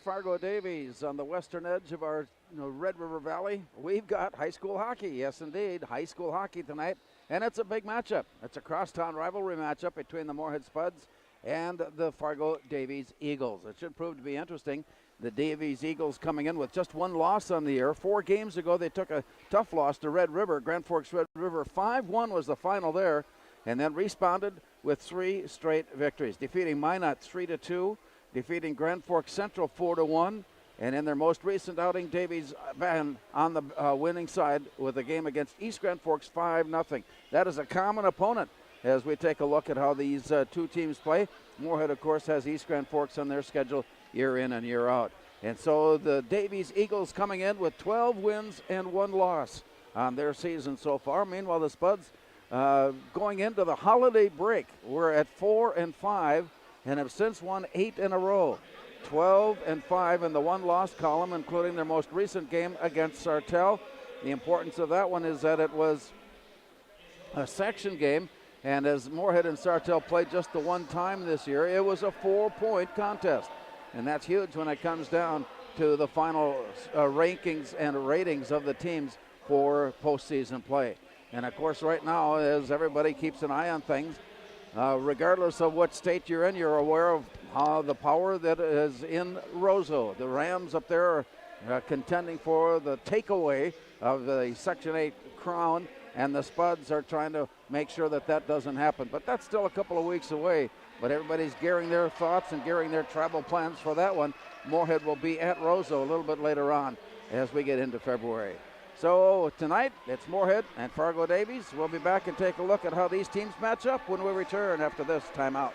Fargo Davies on the western edge of our Red River Valley. We've got high school hockey. Yes, indeed, high school hockey tonight. And it's a big matchup. It's a crosstown rivalry matchup between the Moorhead Spuds and the Fargo Davies Eagles. It should prove to be interesting. The Davies Eagles coming in with just one loss on the year. 4 games ago, they took a tough loss to Red River. Grand Forks Red River 5-1 was the final there, and then responded with 3 straight victories, defeating Minot 3-2, defeating Grand Forks Central 4-1, and in their most recent outing, Davies been on the winning side with a game against East Grand Forks 5-0. That is a common opponent as we take a look at how these two teams play. Moorhead, of course, has East Grand Forks on their schedule year in and year out. And so the Davies Eagles coming in with 12 wins and 1 loss on their season so far. Meanwhile, the Spuds going into the holiday break, we're at 4-5 and have since won 8 in a row. 12-5 in the 1-loss column, including their most recent game against Sartell. The importance of that one is that it was a section game, and as Moorhead and Sartell played just the one time this year, it was a 4-point contest. And that's huge when it comes down to the final rankings and ratings of the teams for postseason play. And of course, right now, as everybody keeps an eye on things, regardless of what state you're in, you're aware of the power that is in Roseau. The Rams up there are contending for the takeaway of the Section 8 crown, and the Spuds are trying to make sure that that doesn't happen. But that's still a couple of weeks away. But everybody's gearing their thoughts and gearing their travel plans for that one. Moorhead will be at Roseau a little bit later on as we get into February. So tonight, it's Moorhead and Fargo Davies. We'll be back and take a look at how these teams match up when we return after this timeout.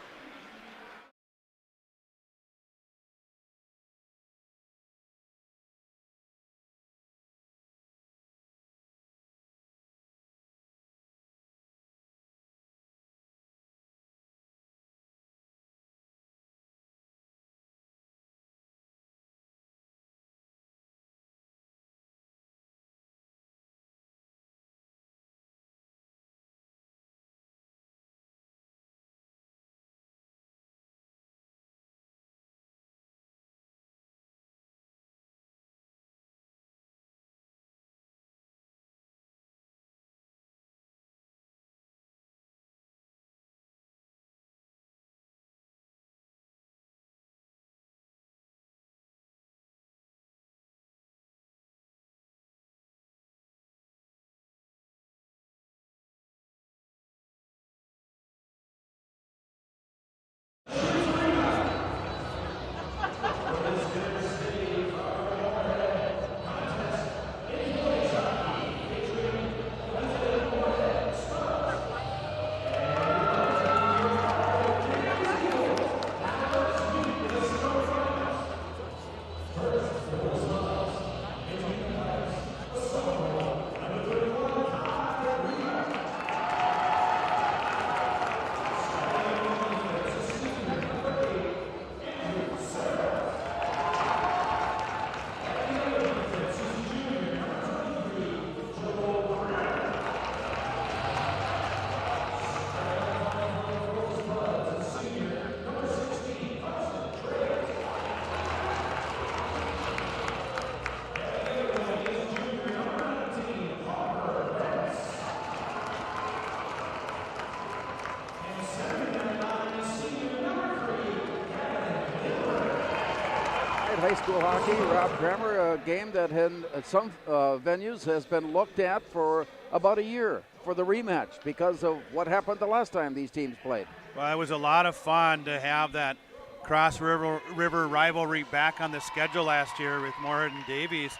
High school hockey, Rob Kramer, a game that in some venues has been looked at for about a year for the rematch because of what happened the last time these teams played. Well, it was a lot of fun to have that Cross River rivalry back on the schedule last year with Moorhead and Davies.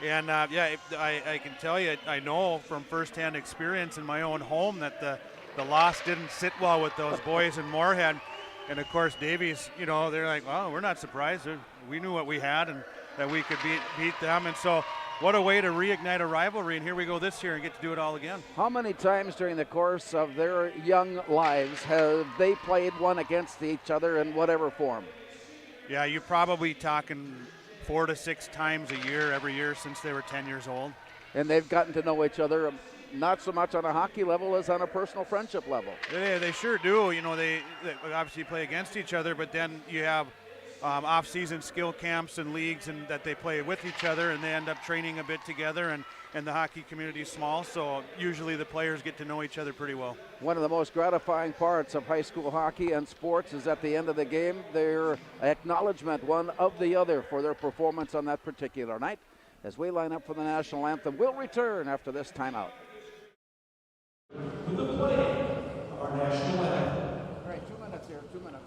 And I can tell you, I know from firsthand experience in my own home that the loss didn't sit well with those boys in Moorhead. And of course, Davies, they're like, well, we're not surprised. We knew what we had and that we could beat them. And so what a way to reignite a rivalry. And here we go this year and get to do it all again. How many times during the course of their young lives have they played one against each other in whatever form? Yeah, you're probably talking 4 to 6 times a year, every year since they were 10 years old. And they've gotten to know each other not so much on a hockey level as on a personal friendship level. They sure do. They obviously play against each other, but then you have off-season skill camps and leagues and that they play with each other, and they end up training a bit together, and the hockey community is small, so usually the players get to know each other pretty well. One of the most gratifying parts of high school hockey and sports is at the end of the game, their acknowledgement one of the other for their performance on that particular night. As we line up for the national anthem, we'll return after this timeout. With the play of our national anthem. All right, 2 minutes here, 2 minutes.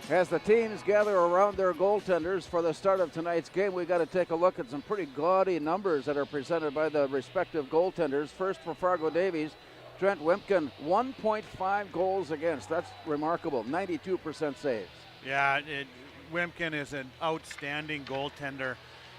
As the teams gather around their goaltenders for the start of tonight's game, we got to take a look at some pretty gaudy numbers that are presented by the respective goaltenders. First for Fargo Davies, Trent Wimpkin, 1.5 goals against. That's remarkable, 92% saves. Yeah, Wimpkin is an outstanding goaltender,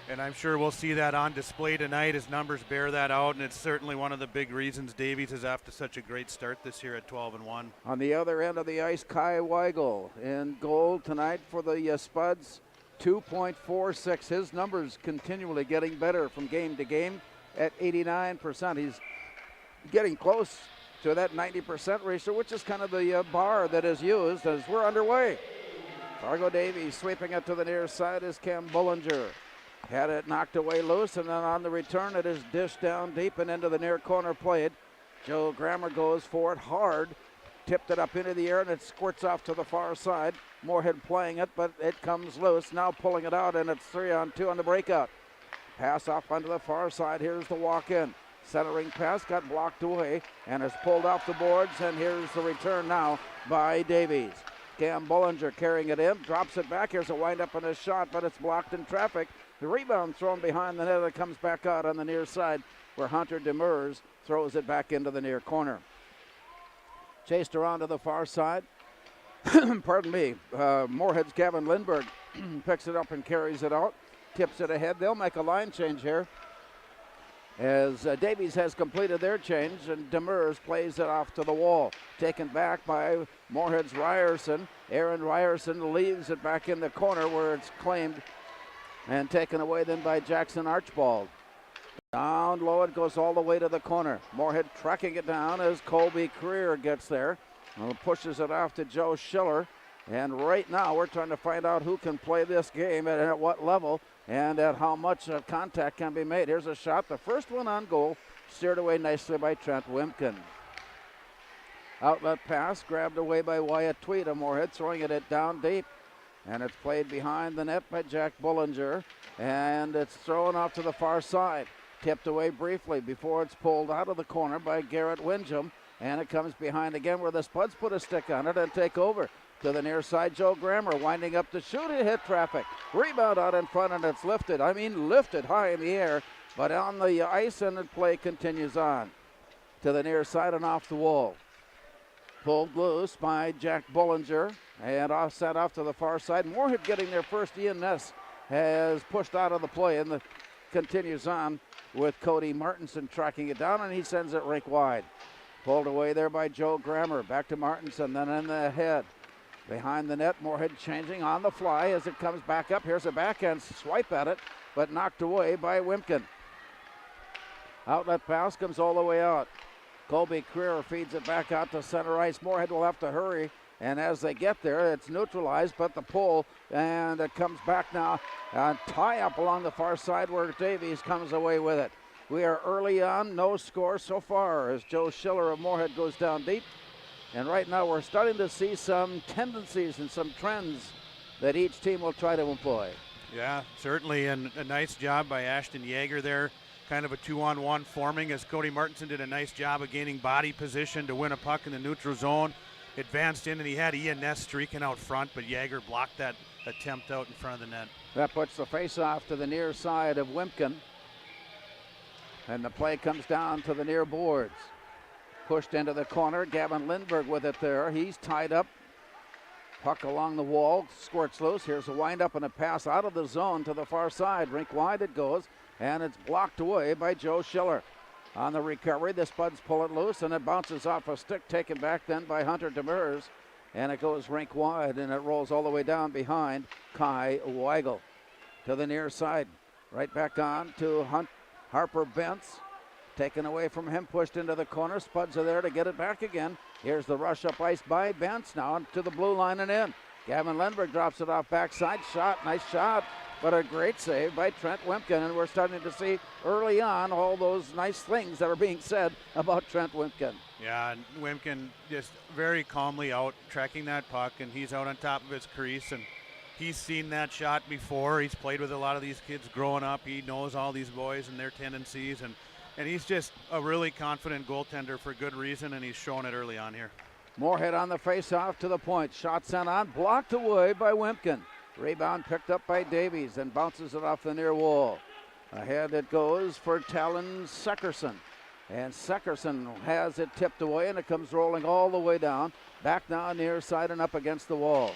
and I'm sure we'll see that on display tonight. His numbers bear that out, and it's certainly one of the big reasons Davies is off to such a great start this year at 12-1. On the other end of the ice, Kai Weigel in goal tonight for the Spuds, 2.46. His numbers continually getting better from game to game at 89%. He's getting close to that 90% ratio, which is kind of the bar that is used as we're underway. Fargo Davies sweeping it to the near side is Cam Bullinger. Had it knocked away loose, and then on the return it is dished down deep and into the near corner plate. Joe Grammer goes for it hard, tipped it up into the air, and it squirts off to the far side. Moorhead playing it, but it comes loose. Now pulling it out, and it's 3-on-2 on the breakout. Pass off onto the far side. Here's the walk-in. Centering pass got blocked away and is pulled off the boards, and here's the return now by Davies. Cam Bullinger carrying it in, drops it back. Here's a wind-up and a shot, but it's blocked in traffic. The rebound thrown behind the net. It comes back out on the near side where Hunter Demers throws it back into the near corner. Chased around to the far side. Pardon me. Moorhead's Gavin Lindberg picks it up and carries it out. Tips it ahead. They'll make a line change here as Davies has completed their change, and Demers plays it off to the wall. Taken back by Moorhead's Ryerson. Aaron Ryerson leaves it back in the corner where it's claimed and taken away then by Jackson Archibald. Down low, it goes all the way to the corner. Moorhead tracking it down as Colby Creer gets there. And pushes it off to Joe Schiller. And right now we're trying to find out who can play this game and at what level and at how much contact can be made. Here's a shot, the first one on goal, steered away nicely by Trent Wimpkin. Outlet pass grabbed away by Wyatt Tweed of Moorhead, throwing it down deep. And it's played behind the net by Jack Bullinger. And it's thrown off to the far side. Tipped away briefly before it's pulled out of the corner by Garrett Windham. And it comes behind again where the Spuds put a stick on it and take over. To the near side, Joe Grammer winding up to shoot. It hit traffic. Rebound out in front, and it's lifted. I mean, lifted high in the air, but on the ice, and the play continues on. To the near side and off the wall. Pulled loose by Jack Bullinger, and offset off to the far side. Moorhead getting their first. Ian Ness has pushed out of the play, and continues on with Cody Martinson tracking it down, and he sends it rink wide. Pulled away there by Joe Grammer. Back to Martinson, then in the head. Behind the net, Moorhead changing on the fly as it comes back up. Here's a backhand swipe at it, but knocked away by Wimpkin. Outlet pass comes all the way out. Colby Creer feeds it back out to center ice. Moorhead will have to hurry, and as they get there, it's neutralized, but the pull, and it comes back now. Tie up along the far side where Davies comes away with it. We are early on, no score so far as Joe Schiller of Moorhead goes down deep. And right now we're starting to see some tendencies and some trends that each team will try to employ. Yeah, certainly, and a nice job by Ashton Yeager there. Kind of a 2-on-1 forming as Cody Martinson did a nice job of gaining body position to win a puck in the neutral zone. Advanced in, and he had Ian Ness streaking out front, but Yeager blocked that attempt out in front of the net. That puts the face-off to the near side of Wimpkin. And the play comes down to the near boards. Pushed into the corner. Gavin Lindberg with it there. He's tied up. Puck along the wall. Squirts loose. Here's a windup and a pass out of the zone to the far side. Rink wide it goes. And it's blocked away by Joe Schiller. On the recovery, the Spuds pull it loose, and it bounces off a stick taken back then by Hunter Demers. And it goes rink wide, and it rolls all the way down behind Kai Weigel. To the near side. Right back on to Harper Bentz. Taken away from him, pushed into the corner. Spuds are there to get it back again. Here's the rush up ice by Bentz now to the blue line and in. Gavin Lindberg drops it off backside. Shot, nice shot, but a great save by Trent Wimpkin. And we're starting to see early on all those nice things that are being said about Trent Wimpkin. Yeah, and Wimpkin just very calmly out, tracking that puck, and he's out on top of his crease, and he's seen that shot before. He's played with a lot of these kids growing up. He knows all these boys and their tendencies, and he's just a really confident goaltender for good reason, and he's shown it early on here. Moorhead on the face-off to the point. Shot sent on, blocked away by Wimpkin. Rebound picked up by Davies and bounces it off the near wall. Ahead it goes for Talon Seckerson. And Seckerson has it tipped away, and it comes rolling all the way down. Back now near side and up against the wall.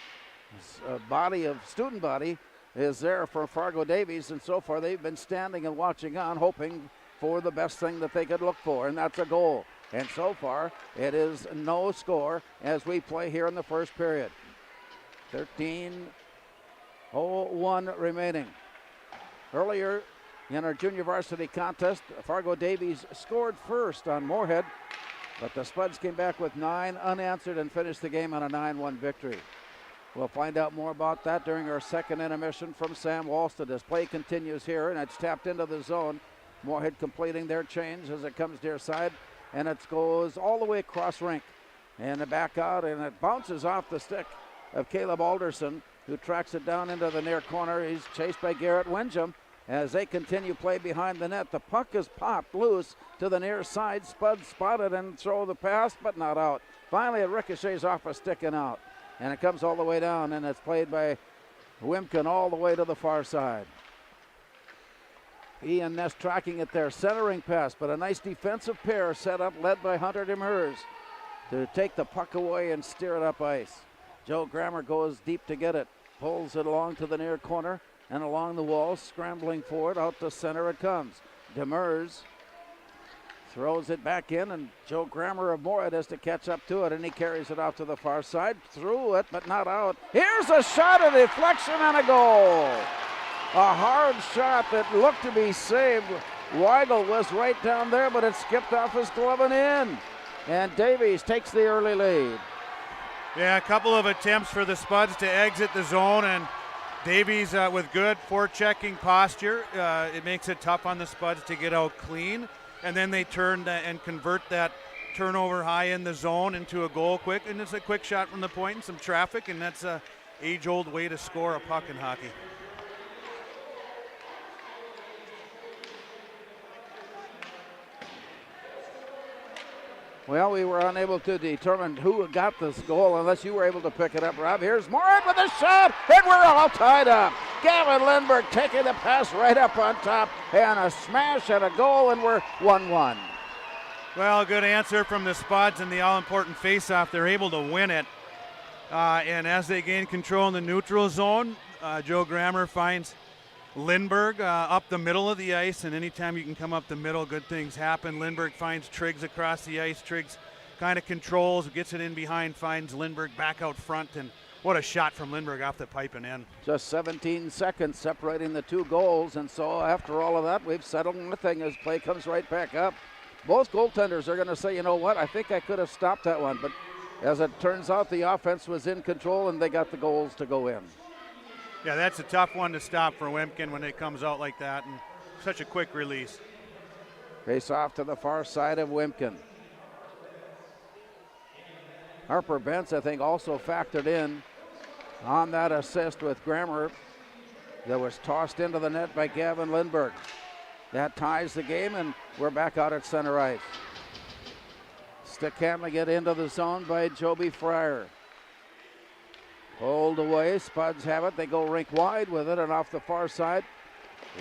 Student body is there for Fargo Davies, and so far they've been standing and watching on, hoping for the best thing that they could look for, and that's a goal. And so far, it is no score as we play here in the first period. 13:01 remaining. Earlier in our junior varsity contest, Fargo Davies scored first on Moorhead, but the Spuds came back with 9 unanswered and finished the game on a 9-1 victory. We'll find out more about that during our second intermission from Sam Walston as play continues here, and it's tapped into the zone. Moorhead completing their change as it comes near side, and it goes all the way across rink and back out, and it bounces off the stick of Caleb Alderson, who tracks it down into the near corner. He's chased by Garrett Windjam as they continue play behind the net. The puck is popped loose to the near side. Spuds spotted and throw the pass, but not out. Finally, it ricochets off a stick and out, and it comes all the way down, and it's played by Wimpkin all the way to the far side. Ian Ness tracking it there, centering pass, but a nice defensive pair set up, led by Hunter Demers, to take the puck away and steer it up ice. Joe Grammer goes deep to get it, pulls it along to the near corner and along the wall, scrambling for it, out to center it comes. Demers throws it back in, and Joe Grammer of Moorhead has to catch up to it, and he carries it out to the far side, threw it, but not out. Here's a shot, a deflection, and a goal. A hard shot that looked to be saved. Weigel was right down there, but it skipped off his glove and in. And Davies takes the early lead. Yeah, a couple of attempts for the Spuds to exit the zone, and Davies with good forechecking posture. It makes it tough on the Spuds to get out clean, and then they turn and convert that turnover high in the zone into a goal quick, and it's a quick shot from the point and some traffic, and that's a age-old way to score a puck in hockey. Well, we were unable to determine who got this goal unless you were able to pick it up, Rob. Here's Moorhead with a shot, and we're all tied up. Gavin Lindberg taking the pass right up on top, and a smash and a goal, and we're 1-1. Well, good answer from the Spuds in the all-important face-off. They're able to win it. And as they gain control in the neutral zone, Joe Grammer finds Lindberg up the middle of the ice, and anytime you can come up the middle, good things happen. Lindberg finds Triggs across the ice. Triggs kind of controls, gets it in behind, finds Lindberg back out front, and what a shot from Lindberg off the pipe and in. Just 17 seconds separating the two goals, and so after all of that, we've settled nothing as play comes right back up. Both goaltenders are going to say, you know what, I think I could have stopped that one, but as it turns out, the offense was in control, and they got the goals to go in. Yeah, that's a tough one to stop for Wimkin when it comes out like that, and such a quick release. Face off to the far side of Wimkin. Harper Bentz, I think, also factored in on that assist with Grammer that was tossed into the net by Gavin Lindberg. That ties the game, and we're back out at center ice. Stick handling it into the zone by Joby Fryer. Pulled away, Spuds have it. They go rink wide with it, and off the far side,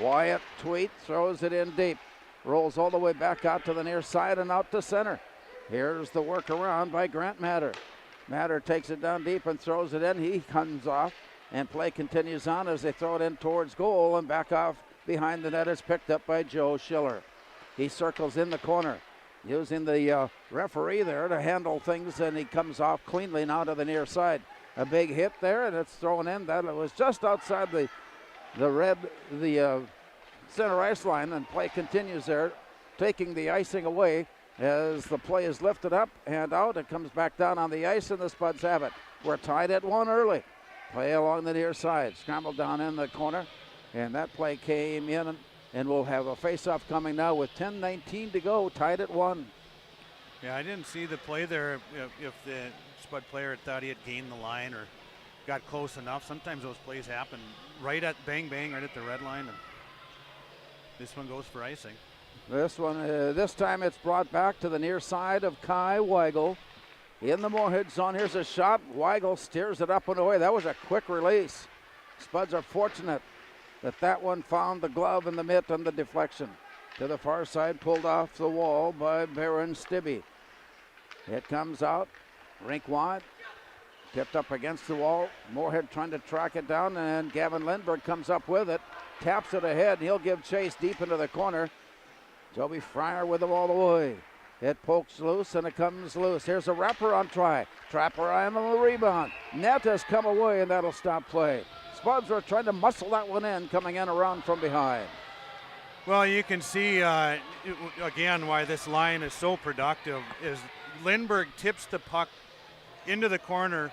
Wyatt Tweet throws it in deep. Rolls all the way back out to the near side and out to center. Here's the workaround by Grant Matter. Matter takes it down deep and throws it in. He comes off, and play continues on as they throw it in towards goal, and back off behind the net is picked up by Joe Schiller. He circles in the corner, using the referee there to handle things, and he comes off cleanly now to the near side. A big hit there, and it's thrown in. That was just outside the center ice line, and play continues there, taking the icing away as the play is lifted up and out. It comes back down on the ice, and the Spuds have it. We're tied at 1 early. Play along the near side, scrambled down in the corner, and that play came in, and we'll have a face-off coming now with 10:19 to go, tied at 1. Yeah, I didn't see the play there if the Spud player had thought he had gained the line or got close enough. Sometimes those plays happen right at bang, right at the red line, and this one goes for icing. This one, this time it's brought back to the near side of Kai Weigel in the Moorhead zone. Here's a shot. Weigel steers it up and away. That was a quick release. Spuds are fortunate that one found the glove and the mitt and the deflection. To the far side, pulled off the wall by Baron Stibbe. It comes out, rink wide, tipped up against the wall. Moorhead trying to track it down, and Gavin Lindberg comes up with it, taps it ahead, and he'll give chase deep into the corner. Joby Fryer with him all the way. It pokes loose, and it comes loose. Here's a wraparound try. Trapper on the rebound. Net has come away, and that'll stop play. Spuds are trying to muscle that one in, coming in around from behind. Well, you can see, again, why this line is so productive is Lindberg tips the puck into the corner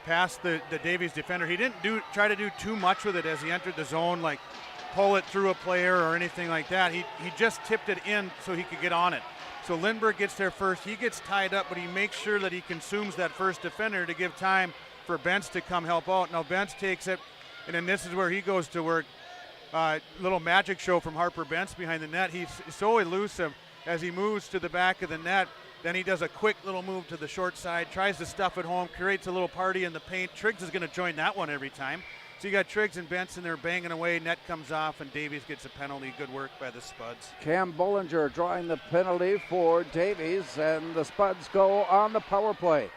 past the Davies defender. He didn't try to do too much with it as he entered the zone, like pull it through a player or anything like that. He just tipped it in so he could get on it. So Lindberg gets there first. He gets tied up, but he makes sure that he consumes that first defender to give time for Bentz to come help out. Now Bentz takes it, and then this is where he goes to work. Little magic show from Harper Bentz behind the net. He's so elusive as he moves to the back of the net. Then he does a quick little move to the short side, tries to stuff it home, creates a little party in the paint. Triggs is going to join that one every time. So you got Triggs and Benson there banging away. Net comes off, and Davies gets a penalty. Good work by the Spuds. Cam Bollinger drawing the penalty for Davies, and the Spuds go on the power play,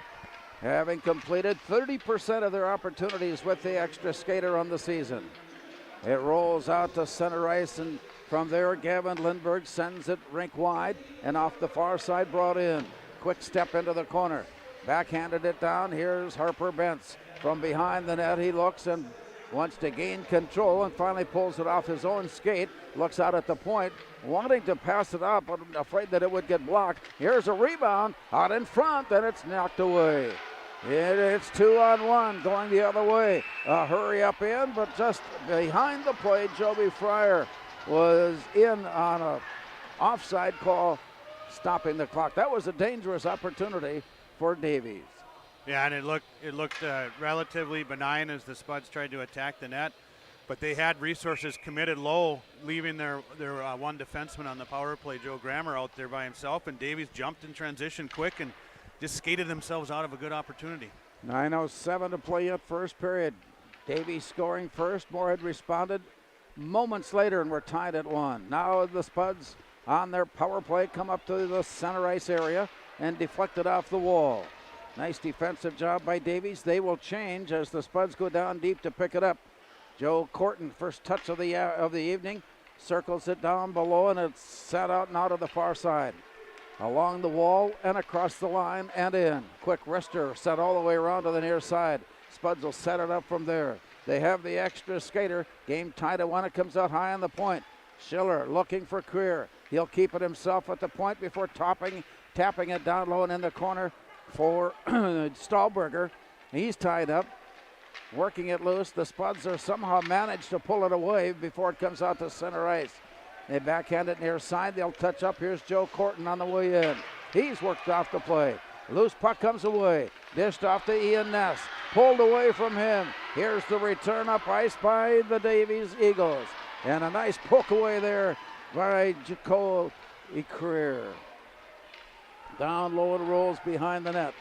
having completed 30% of their opportunities with the extra skater on the season. It rolls out to center ice, and from there, Gavin Lindberg sends it rink wide, and off the far side brought in. Quick step into the corner. Backhanded it down. Here's Harper Bentz. From behind the net, he looks and wants to gain control, and finally pulls it off his own skate. Looks out at the point, wanting to pass it up, but afraid that it would get blocked. Here's a rebound out in front, and it's knocked away. It's 2-on-1 going the other way. A hurry up in, but just behind the play, Joby Fryer was in on a offside call, stopping the clock. That was a dangerous opportunity for Davies. Yeah, and it looked relatively benign as the Spuds tried to attack the net. but they had resources committed low, leaving their one defenseman on the power play, Joe Grammer, out there by himself, and Davies jumped in transition quick and just skated themselves out of a good opportunity. 9:07 to play yet, first period. Davies scoring first. Moorhead responded moments later, and we're tied at 1. Now the Spuds on their power play come up to the center ice area and deflect it off the wall. Nice defensive job by Davies. They will change as the Spuds go down deep to pick it up. Joe Corton, first touch of the evening, circles it down below, and it's set out and out of the far side. Along the wall and across the line and in. Quick wrister set all the way around to the near side. Spuds will set it up from there. They have the extra skater. Game tied at 1. It comes out high on the point. Schiller looking for Creer. He'll keep it himself at the point before tapping it down low and in the corner for Stahlberger. He's tied up, working it loose. The Spuds are somehow managed to pull it away before it comes out to center ice. They backhand it near side. They'll touch up. Here's Joe Corton on the way in. He's worked off the play. Loose puck comes away. Dished off to Ian Ness. Pulled away from him. Here's the return up ice by the Davies Eagles. And a nice poke away there by Jacob Creer. Down low it rolls behind the net.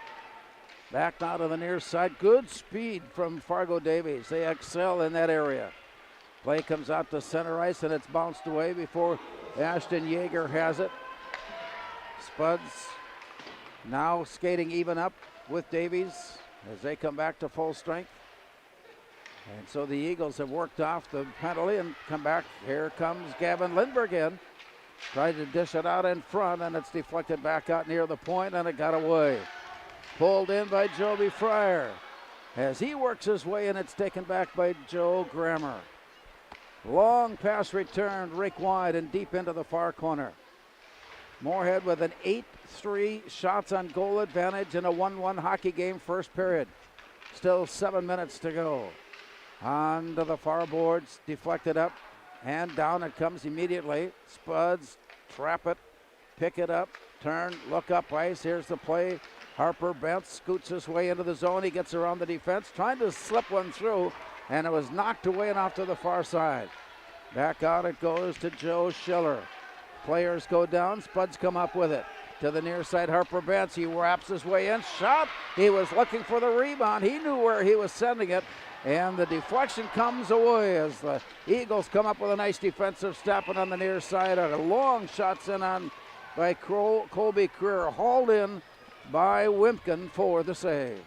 Back now to the near side. Good speed from Fargo Davies. They excel in that area. Play comes out to center ice, and it's bounced away before Ashton Yeager has it. Spuds now skating even up with Davies as they come back to full strength. And so the Eagles have worked off the penalty and come back. Here comes Gavin Lindbergh in. Tried to dish it out in front, and it's deflected back out near the point, and it got away. Pulled in by Joby Fryer as he works his way, and it's taken back by Joe Grammer. Long pass returned, rake wide and deep into the far corner. Moorhead with an 8-3 shots on goal advantage in a 1-1 hockey game first period. Still 7 minutes to go. On to the far boards, deflected up, and down it comes immediately. Spuds trap it, pick it up, turn, look up ice. Here's the play. Harper Bentz scoots his way into the zone. He gets around the defense, trying to slip one through, and it was knocked away and off to the far side. Back out it goes to Joe Schiller. Players go down. Spuds come up with it. To the near side, Harper Bentz. He wraps his way in. Shot. He was looking for the rebound. He knew where he was sending it. And the deflection comes away as the Eagles come up with a nice defensive step, and on the near side, a long shot sent on by Colby Creer, hauled in by Wimpkin for the save.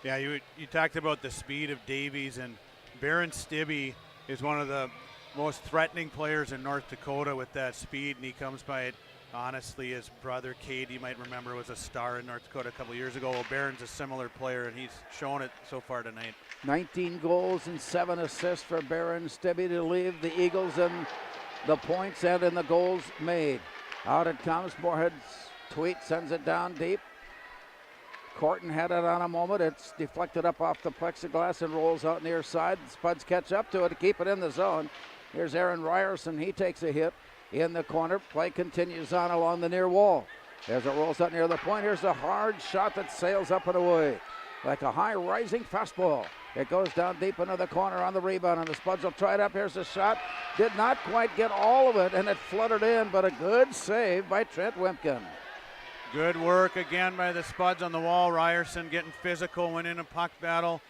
Yeah, you talked about the speed of Davies, and Baron Stibbe is one of the most threatening players in North Dakota with that speed, and he comes by it. Honestly, his brother Cade, you might remember, was a star in North Dakota a couple years ago. Well, Barron's a similar player, and he's shown it so far tonight. 19 goals and 7 assists for Baron Stibbe to leave the Eagles in the points and in the goals made. Out it comes. Moorhead's Tweet sends it down deep. Corton had it on a moment. It's deflected up off the plexiglass and rolls out near side. Spuds catch up to it to keep it in the zone. Here's Aaron Ryerson. He takes a hit in the corner. Play continues on along the near wall. As it rolls out near the point, here's a hard shot that sails up and away like a high rising fastball. It goes down deep into the corner on the rebound, and the Spuds will try it up. Here's a shot. Did not quite get all of it, and it fluttered in, but a good save by Trent Wimpkin. Good work again by the Spuds on the wall. Ryerson getting physical, went in a puck battle.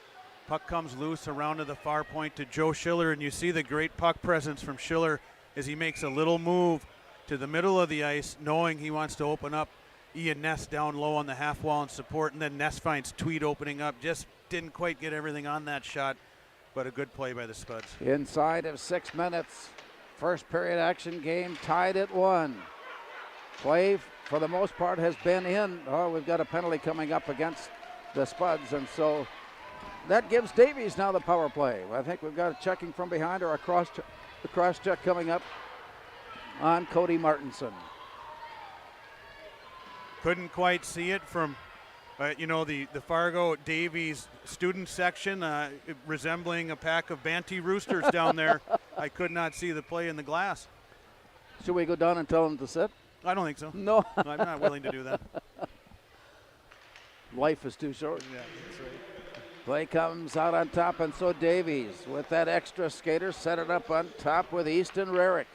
Puck comes loose around to the far point to Joe Schiller, and you see the great puck presence from Schiller as he makes a little move to the middle of the ice, knowing he wants to open up Ian Ness down low on the half wall and support, and then Ness finds Tweed opening up. Just didn't quite get everything on that shot, but a good play by the Spuds. Inside of 6 minutes, first period action, game tied at 1. Play for the most part has been in. Oh, we've got a penalty coming up against the Spuds, and so that gives Davies now the power play. I think we've got a checking from behind or a cross check coming up on Cody Martinson. Couldn't quite see it from the Fargo Davies student section, resembling a pack of Banty roosters down there. I could not see the play in the glass. Should we go down and tell them to sit? I don't think so. No. I'm not willing to do that. Life is too short. Yeah, that's right. Play comes out on top, and so Davies with that extra skater set it up on top with Easton Rarick.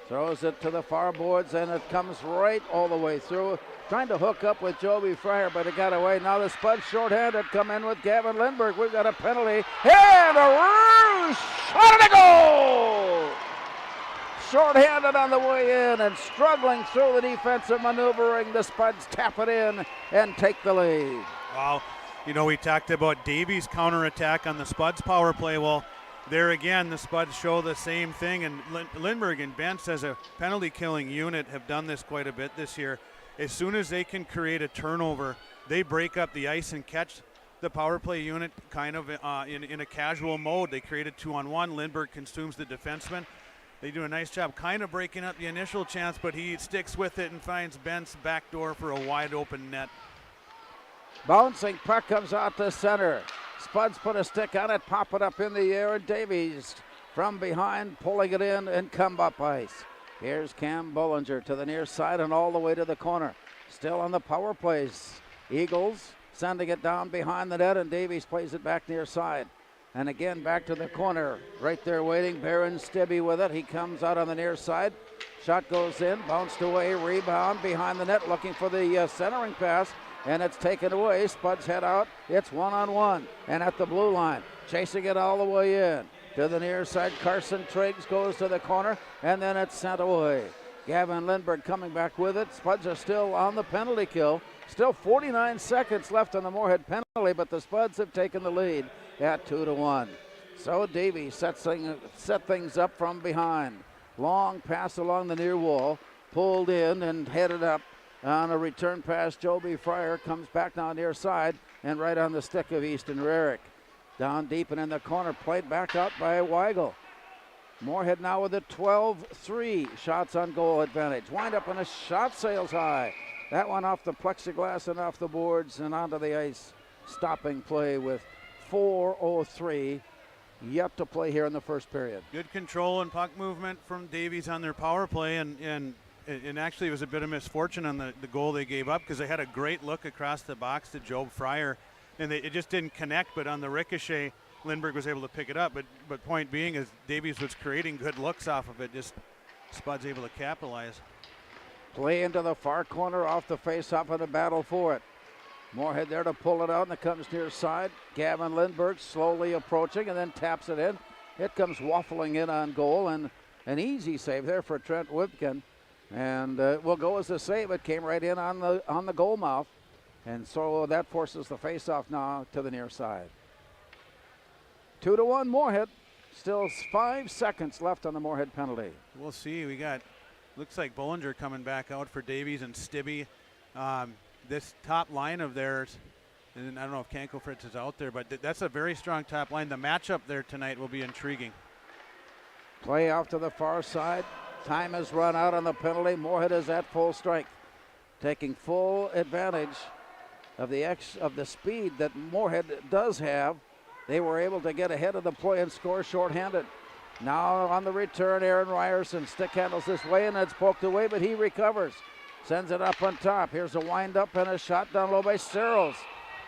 Throws it to the far boards, and it comes right all the way through. Trying to hook up with Joby Fryer, but it got away. Now the Spuds shorthanded come in with Gavin Lindberg. We've got a penalty. And a shot at a goal! Shorthanded on the way in and struggling through the defensive maneuvering. The Spuds tap it in and take the lead. Wow. You know, we talked about Davies' counterattack on the Spuds power play. Well, there again, the Spuds show the same thing. And Lindberg and Bentz, as a penalty-killing unit, have done this quite a bit this year. As soon as they can create a turnover, they break up the ice and catch the power play unit kind of in a casual mode. They create a 2-on-1. Lindberg consumes the defenseman. They do a nice job kind of breaking up the initial chance, but he sticks with it and finds Bent's back door for a wide open net. Bouncing puck comes out to center. Spuds put a stick on it, pop it up in the air, and Davies from behind pulling it in and come up ice. Here's Cam Bollinger to the near side and all the way to the corner. Still on the power plays. Eagles sending it down behind the net, and Davies plays it back near side. And again back to the corner. Right there waiting, Baron Stibbe with it. He comes out on the near side. Shot goes in, bounced away, rebound behind the net, looking for the centering pass, and it's taken away. Spuds head out. It's 1-on-1, and at the blue line, chasing it all the way in. To the near side, Carson Triggs goes to the corner, and then it's sent away. Gavin Lindberg coming back with it. Spuds are still on the penalty kill. Still 49 seconds left on the Moorhead penalty, but the Spuds have taken the lead at 2-1. So Davies set things up from behind. Long pass along the near wall, pulled in and headed up on a return pass. Joby Fryer comes back now near side and right on the stick of Easton Rarick. Down deep and in the corner, played back out by Weigel. Moorhead now with a 12-3 shots on goal advantage. Wind up and a shot sails high. That one off the plexiglass and off the boards and onto the ice. Stopping play with 4:03 yet to play here in the first period. Good control and puck movement from Davies on their power play, and actually it was a bit of misfortune on the goal they gave up, because they had a great look across the box to Job Fryer, and it just didn't connect, but on the ricochet, Lindberg was able to pick it up. But point being is Davies was creating good looks off of it, just Spuds able to capitalize. Play into the far corner off the face-off and a battle for it. Moorhead there to pull it out, and it comes near side. Gavin Lindberg slowly approaching and then taps it in. It comes waffling in on goal, and an easy save there for Trent Wipken. And will go as a save. It came right in on the goal mouth. And so that forces the face-off now to the near side. 2-1 Moorhead. Still 5 seconds left on the Moorhead penalty. We'll see. We got, looks like Bollinger coming back out for Davies and Stibbe. This top line of theirs, and I don't know if Kanko Fritz is out there, but that's a very strong top line. The matchup there tonight will be intriguing. Play off to the far side. Time has run out on the penalty. Moorhead is at full strength, taking full advantage of the speed that Moorhead does have. They were able to get ahead of the play and score shorthanded. Now on the return, Aaron Ryerson stick handles this way, and it's poked away, but he recovers. Sends it up on top. Here's a wind-up and a shot down low by Searles.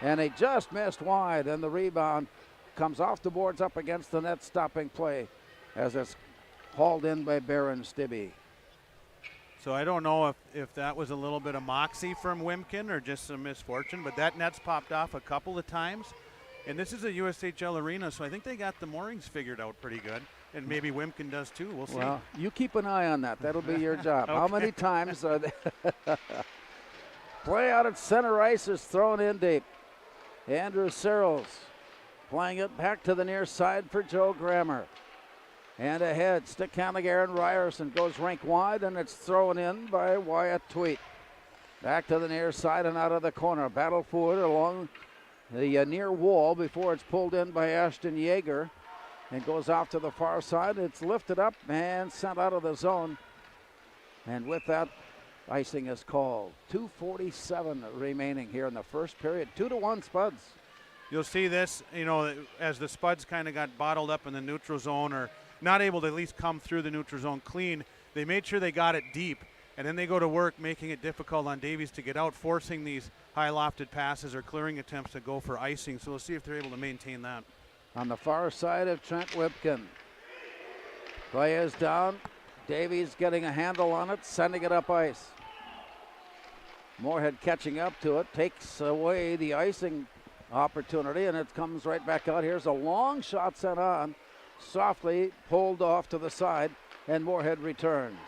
And he just missed wide, and the rebound comes off the boards up against the net, stopping play as it's hauled in by Baron Stibbe. So I don't know if that was a little bit of moxie from Wimkin or just some misfortune, but that net's popped off a couple of times. And this is a USHL arena, so I think they got the moorings figured out pretty good. And maybe Wimkin does too. We'll see. Well, you keep an eye on that. That'll be your job. Okay. How many times are they? Play out at center ice is thrown in deep. Andrew Searles playing it back to the near side for Joe Grammer. And ahead, stick handling Aaron Ryerson goes rink wide, and it's thrown in by Wyatt Tweet. Back to the near side and out of the corner. Battle for it along the near wall before it's pulled in by Ashton Yeager. And goes off to the far side. It's lifted up and sent out of the zone. And with that, icing is called. 2:47 remaining here in the first period. 2-1 Spuds. You'll see this, as the Spuds kind of got bottled up in the neutral zone, or not able to at least come through the neutral zone clean. They made sure they got it deep. And then they go to work making it difficult on Davies to get out, forcing these high lofted passes or clearing attempts to go for icing. So we'll see if they're able to maintain that. On the far side of Trent Whipkin. Play is down. Davies getting a handle on it, sending it up ice. Moorhead catching up to it, takes away the icing opportunity, and it comes right back out. Here's a long shot sent on, softly pulled off to the side, and Moorhead returns.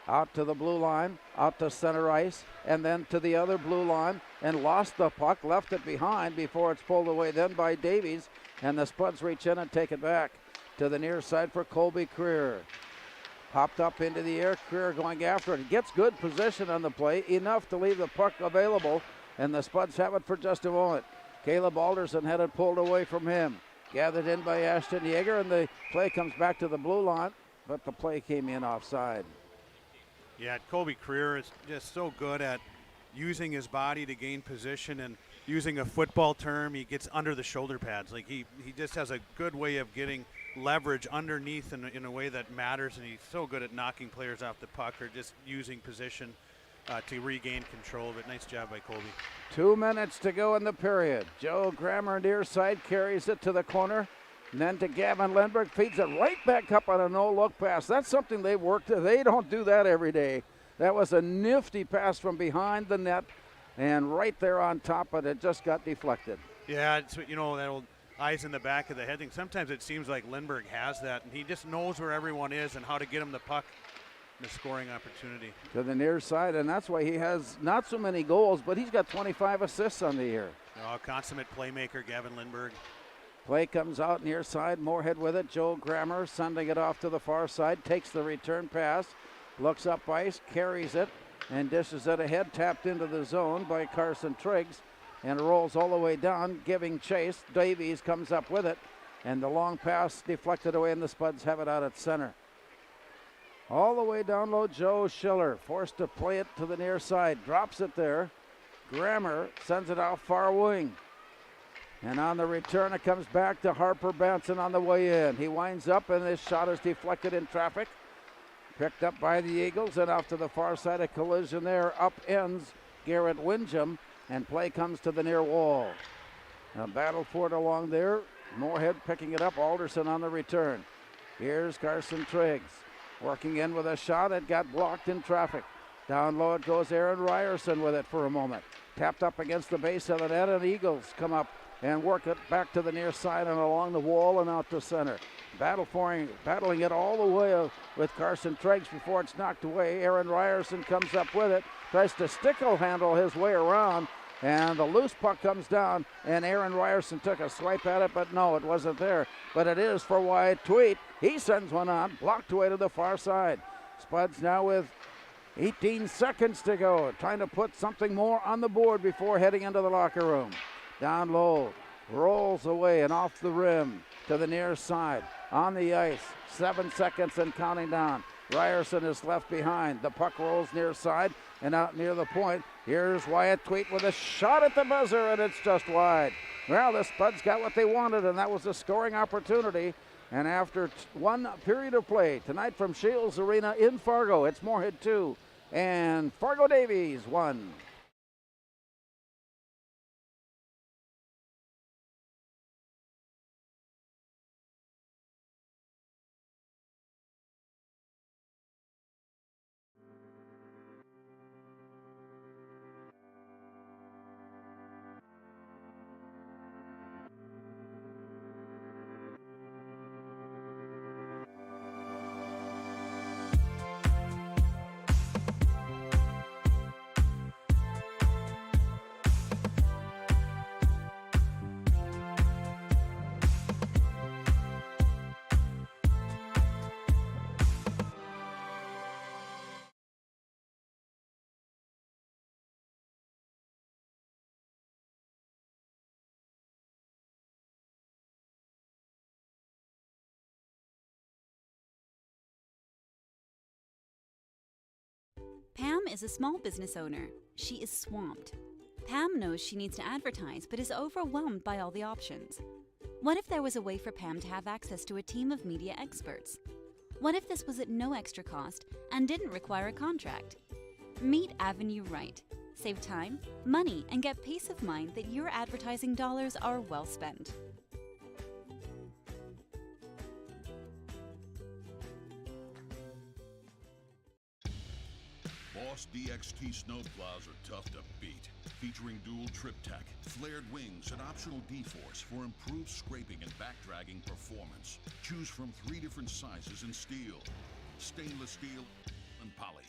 Out to the blue line, out to center ice, and then to the other blue line, and lost the puck, left it behind before it's pulled away then by Davies, and the Spuds reach in and take it back to the near side for Colby Creer. Popped up into the air, Creer going after it. Gets good position on the play, enough to leave the puck available, and the Spuds have it for just a moment. Caleb Alderson had it pulled away from him. Gathered in by Ashton Yeager, and the play comes back to the blue line, but the play came in offside. Yeah, Colby Creer is just so good at using his body to gain position, and using a football term, he gets under the shoulder pads. Like he just has a good way of getting leverage underneath in a way that matters, and he's so good at knocking players off the puck or just using position to regain control of it. Nice job by Colby. 2 minutes to go in the period. Joe Grammer near side carries it to the corner, and then to Gavin Lindbergh, feeds it right back up on a no-look pass. That's something they've worked. They don't do that every day. That was a nifty pass from behind the net, and right there on top, but it just got deflected. Yeah, it's, that old eyes in the back of the head thing. Sometimes it seems like Lindbergh has that, and he just knows where everyone is and how to get him the puck and the scoring opportunity. To the near side, and that's why he has not so many goals, but he's got 25 assists on the year. Oh, consummate playmaker, Gavin Lindbergh. Play comes out near side, Moorhead with it. Joe Grammer sending it off to the far side, takes the return pass, looks up ice, carries it, and dishes it ahead, tapped into the zone by Carson Triggs, and rolls all the way down, giving chase. Davies comes up with it, and the long pass deflected away, and the Spuds have it out at center. All the way down low, Joe Schiller, forced to play it to the near side, drops it there. Grammer sends it out far wing. And on the return, it comes back to Harper Benson on the way in. He winds up, and this shot is deflected in traffic. Picked up by the Eagles, and off to the far side, a collision there. Up ends Garrett Windjam, and play comes to the near wall. A battle for it along there. Moorhead picking it up, Alderson on the return. Here's Carson Triggs working in with a shot. It got blocked in traffic. Down low it goes Aaron Ryerson with it for a moment. Tapped up against the base of the net, and Eagles come up and work it back to the near side and along the wall and out to center. Battling it all the way with Carson Triggs before it's knocked away. Aaron Ryerson comes up with it, tries to stickle handle his way around, and the loose puck comes down, and Aaron Ryerson took a swipe at it, but no, it wasn't there. But it is for Wyatt Tweet. He sends one on, blocked away to the far side. Spuds now with 18 seconds to go, trying to put something more on the board before heading into the locker room. Down low, rolls away and off the rim to the near side. On the ice, 7 seconds and counting down. Ryerson is left behind. The puck rolls near side and out near the point. Here's Wyatt Tweet with a shot at the buzzer, and it's just wide. Well, the Spuds got what they wanted, and that was a scoring opportunity. And after one period of play tonight from Shields Arena in Fargo, it's Moorhead 2 and Fargo Davies 1. Pam is a small business owner. She is swamped. Pam knows she needs to advertise, but is overwhelmed by all the options. What if there was a way for Pam to have access to a team of media experts? What if this was at no extra cost and didn't require a contract? Meet Avenue Right. Save time, money, and get peace of mind that your advertising dollars are well spent. Boss DXT snowplows are tough to beat. Featuring dual trip tech, flared wings, and optional D-force for improved scraping and backdragging performance. Choose from 3 different sizes in steel, stainless steel, and poly.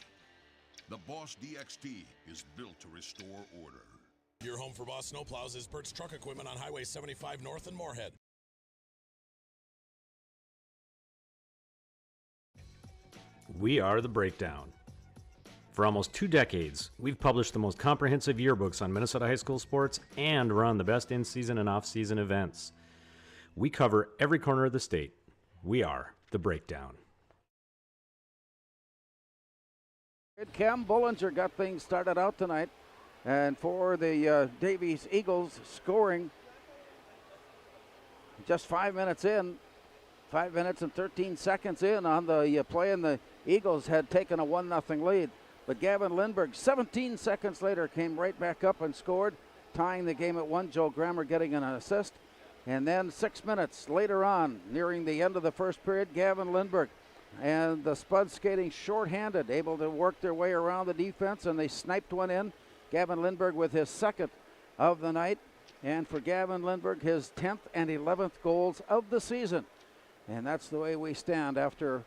The Boss DXT is built to restore order. Your home for Boss snowplows is Bert's Truck Equipment on Highway 75 North in Moorhead. We are The Breakdown. For almost 2 decades, we've published the most comprehensive yearbooks on Minnesota high school sports and run the best in-season and off-season events. We cover every corner of the state. We are The Breakdown. Cam Bollinger got things started out tonight. And for the Davies Eagles, scoring just 5 minutes in, 5 minutes and 13 seconds in on the play, and the Eagles had taken a 1-0 lead. But Gavin Lindberg, 17 seconds later, came right back up and scored, tying the game at 1. Joe Grammer getting an assist. And then 6 minutes later on, nearing the end of the first period, Gavin Lindberg and the Spuds skating shorthanded, able to work their way around the defense, and they sniped one in. Gavin Lindberg with his second of the night. And for Gavin Lindberg, his 10th and 11th goals of the season. And that's the way we stand after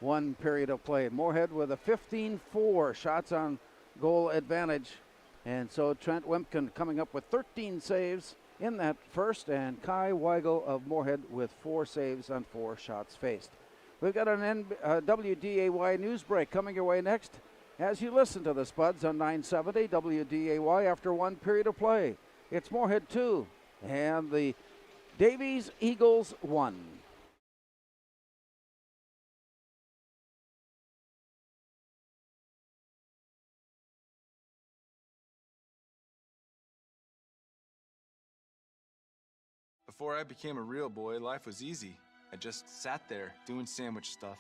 one period of play. Moorhead with a 15-4 shots on goal advantage. And so Trent Wimpkin coming up with 13 saves in that first, and Kai Weigel of Moorhead with 4 saves on 4 shots faced. We've got an WDAY news break coming your way next as you listen to the Spuds on 970 WDAY after one period of play. It's Moorhead 2 and the Davies Eagles 1. Before I became a real boy, life was easy. I just sat there doing sandwich stuff.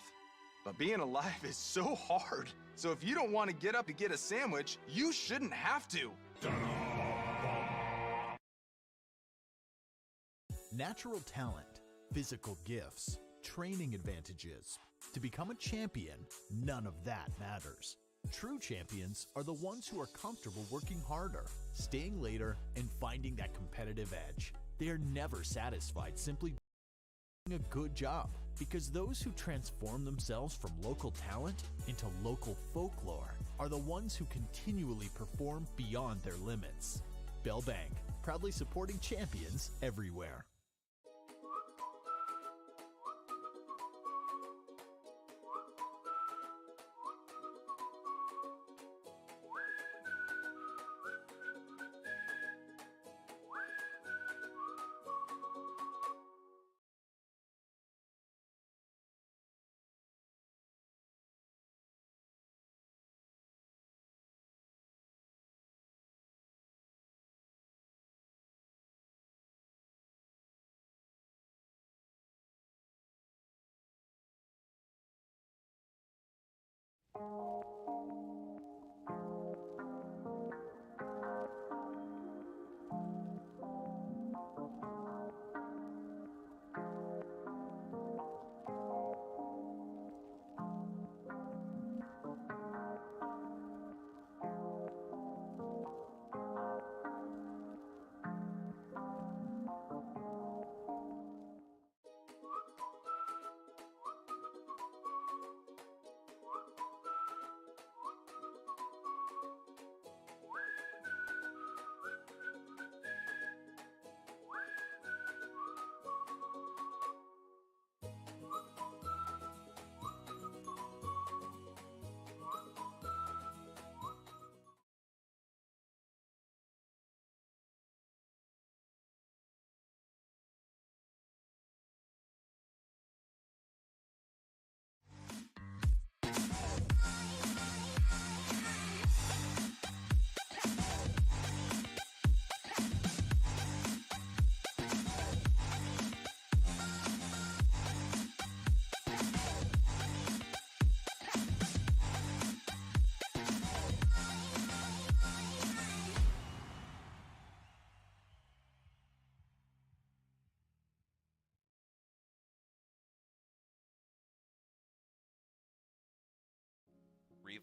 But being alive is so hard. So if you don't want to get up to get a sandwich, you shouldn't have to. Natural talent, physical gifts, training advantages. To become a champion, none of that matters. True champions are the ones who are comfortable working harder, staying later, and finding that competitive edge. They are never satisfied simply doing a good job, because those who transform themselves from local talent into local folklore are the ones who continually perform beyond their limits. Bell Bank, proudly supporting champions everywhere.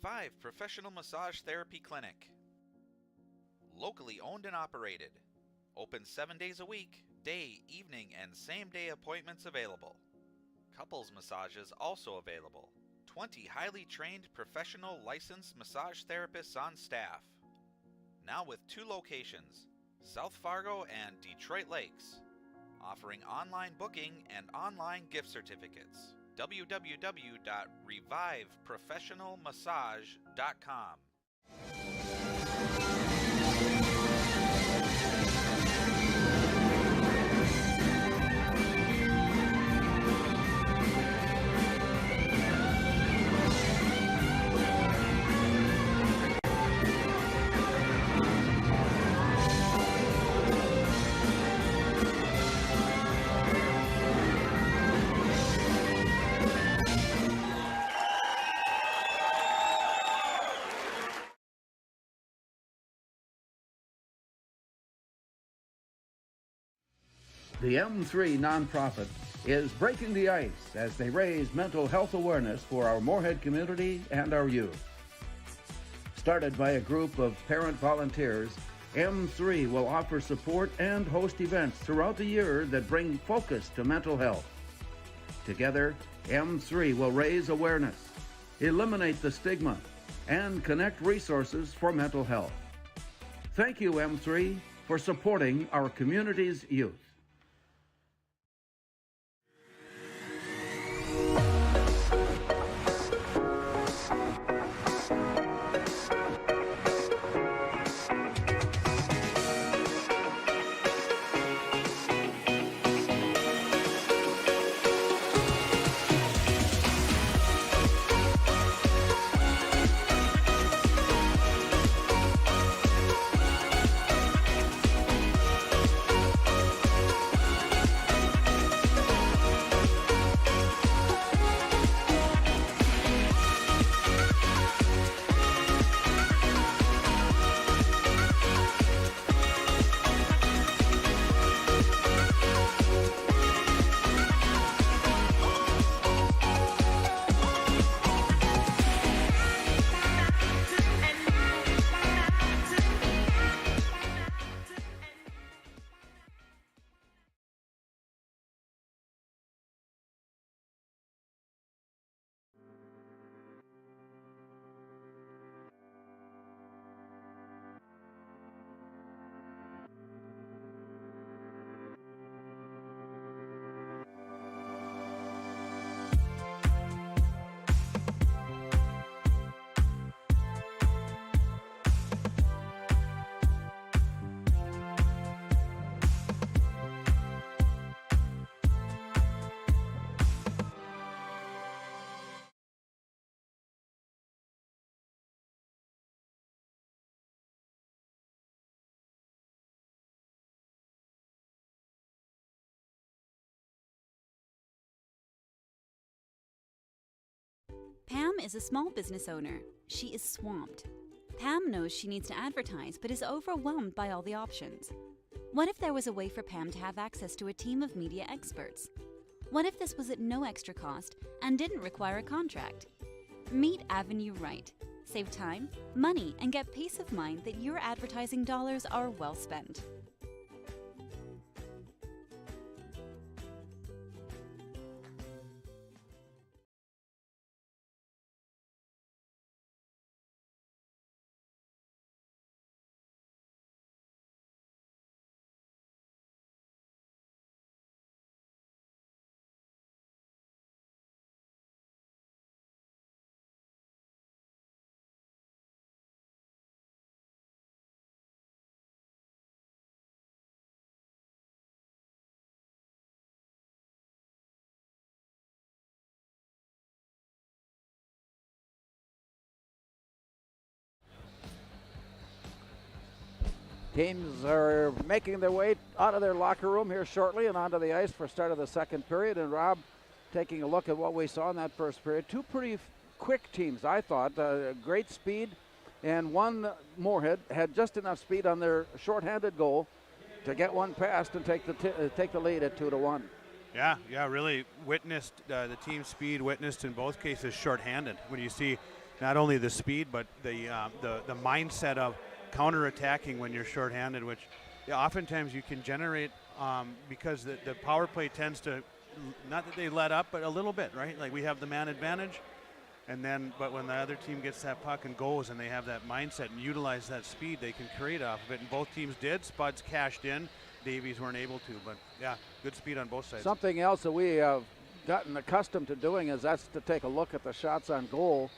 Revive Professional Massage Therapy Clinic. Locally owned and operated. Open 7 days a week, day, evening, and same-day appointments available. Couples massages also available. 20 highly trained professional licensed massage therapists on staff. Now with 2 locations, South Fargo and Detroit Lakes. Offering online booking and online gift certificates. www.reviveprofessionalmassage.com. The M3 nonprofit is breaking the ice as they raise mental health awareness for our Moorhead community and our youth. Started by a group of parent volunteers, M3 will offer support and host events throughout the year that bring focus to mental health. Together, M3 will raise awareness, eliminate the stigma, and connect resources for mental health. Thank you, M3, for supporting our community's youth. Pam is a small business owner. She is swamped. Pam knows she needs to advertise, but is overwhelmed by all the options. What if there was a way for Pam to have access to a team of media experts? What if this was at no extra cost and didn't require a contract? Meet Avenue Right. Save time, money, and get peace of mind that your advertising dollars are well spent. Teams are making their way out of their locker room here shortly and onto the ice for start of the second period. And Rob, taking a look at what we saw in that first period, two pretty quick teams, I thought. Great speed, and one, Moorhead, had just enough speed on their shorthanded goal to get one past and take the lead at 2-1. Yeah, really witnessed the team speed, witnessed in both cases shorthanded. When you see not only the speed, but the mindset of counterattacking when you're shorthanded, which oftentimes you can generate because the power play tends to, not that they let up, but a little bit, right? Like we have the man advantage, but when the other team gets that puck and goes and they have that mindset and utilize that speed, they can create off of it, and both teams did. Spuds cashed in, Davies weren't able to, but yeah, good speed on both sides. Something else that we have gotten accustomed to doing is that's to take a look at the shots on goal.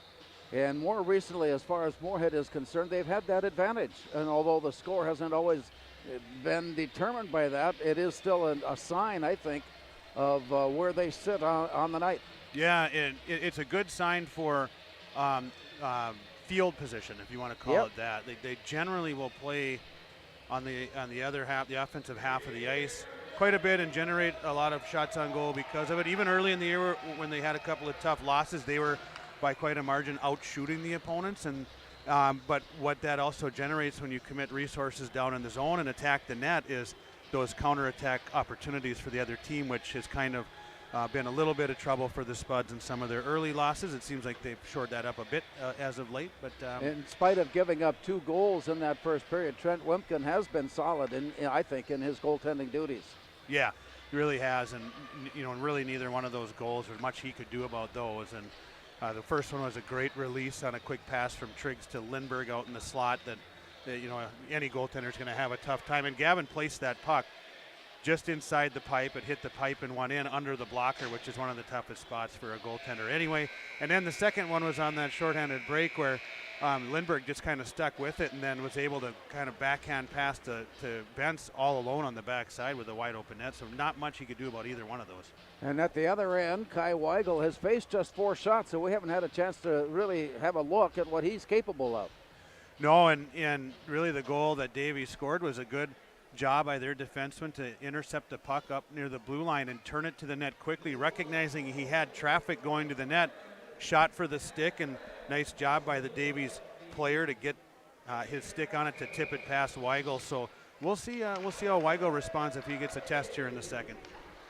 And more recently, as far as Moorhead is concerned, they've had that advantage. And although the score hasn't always been determined by that, it is still a sign, I think, of where they sit on the night. Yeah, it's a good sign for field position, if you want to call it that. They generally will play on the other half, the offensive half of the ice, quite a bit and generate a lot of shots on goal because of it. Even early in the year when they had a couple of tough losses, they were by quite a margin out shooting the opponents. And but what that also generates when you commit resources down in the zone and attack the net is those counterattack opportunities for the other team, which has kind of been a little bit of trouble for the Spuds in some of their early losses. It seems like they've shored that up a bit as of late. But in spite of giving up 2 goals in that first period, Trent Wimpkin has been solid, I think, in his goaltending duties. Yeah, he really has, and really neither one of those goals, or much he could do about those. And the first one was a great release on a quick pass from Triggs to Lindbergh out in the slot that any goaltender is going to have a tough time. And Gavin placed that puck just inside the pipe. It hit the pipe and went in under the blocker, which is one of the toughest spots for a goaltender anyway. And then the second one was on that shorthanded break where Lindbergh just kind of stuck with it and then was able to kind of backhand pass to Bentz all alone on the backside with a wide open net. So not much he could do about either one of those. And at the other end, Kai Weigel has faced just 4 shots, so we haven't had a chance to really have a look at what he's capable of. No, and really the goal that Davies scored was a good job by their defenseman to intercept the puck up near the blue line and turn it to the net quickly, recognizing he had traffic going to the net, shot for the stick, and nice job by the Davies player to get his stick on it to tip it past Weigel. So we'll see how Weigel responds if he gets a test here in the second.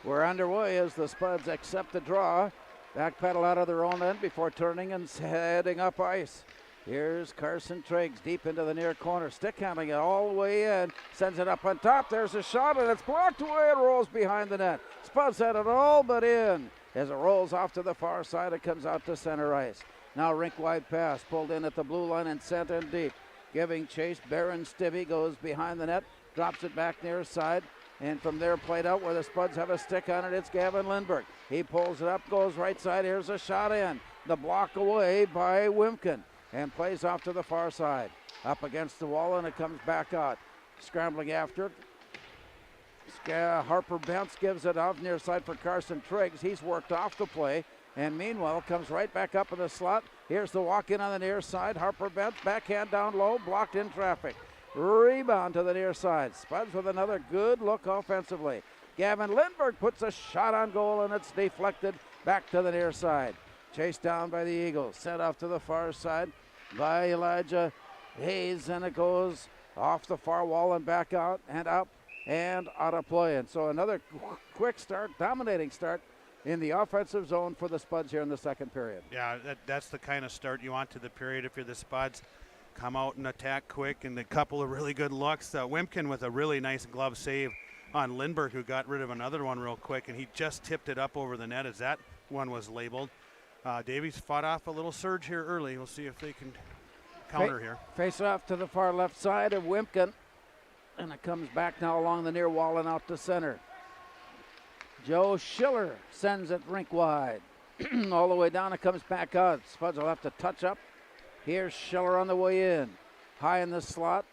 We're underway as the Spuds accept the draw. Backpedal out of their own end before turning and heading up ice. Here's Carson Triggs deep into the near corner. Stick handling it all the way in. Sends it up on top. There's a shot and it's blocked away. It rolls behind the net. Spuds had it all but in. As it rolls off to the far side, it comes out to center ice. Now rink wide pass pulled in at the blue line and sent in deep. Giving chase. Baron Stibbe goes behind the net. Drops it back near side. And from there played out where the Spuds have a stick on it. It's Gavin Lindbergh. He pulls it up, goes right side. Here's a shot in. The block away by Wimpkin. And plays off to the far side. Up against the wall, and it comes back out. Scrambling after it. Harper Bentz gives it off near side for Carson Triggs. He's worked off the play. And meanwhile, comes right back up in the slot. Here's the walk in on the near side. Harper Bentz, backhand down low, blocked in traffic. Rebound to the near side. Spuds with another good look offensively. Gavin Lindbergh puts a shot on goal, and it's deflected back to the near side. Chased down by the Eagles. Sent off to the far side by Elijah Hayes, and it goes off the far wall and back out and up and out of play. And so another quick start, dominating start in the offensive zone for the Spuds here in the second period. Yeah, that's the kind of start you want to the period if you're the Spuds. Come out and attack quick, and a couple of really good looks. Wimpkin with a really nice glove save on Lindbergh, who got rid of another one real quick, and he just tipped it up over the net as that one was labeled. Davies fought off a little surge here early. We'll see if they can counter here. Face off to the far left side of Wimpkin, and it comes back now along the near wall and out to center. Joe Schiller sends it rink wide. All the way down, it comes back out. Spuds will have to touch up. Here's Schiller on the way in. High in the slot.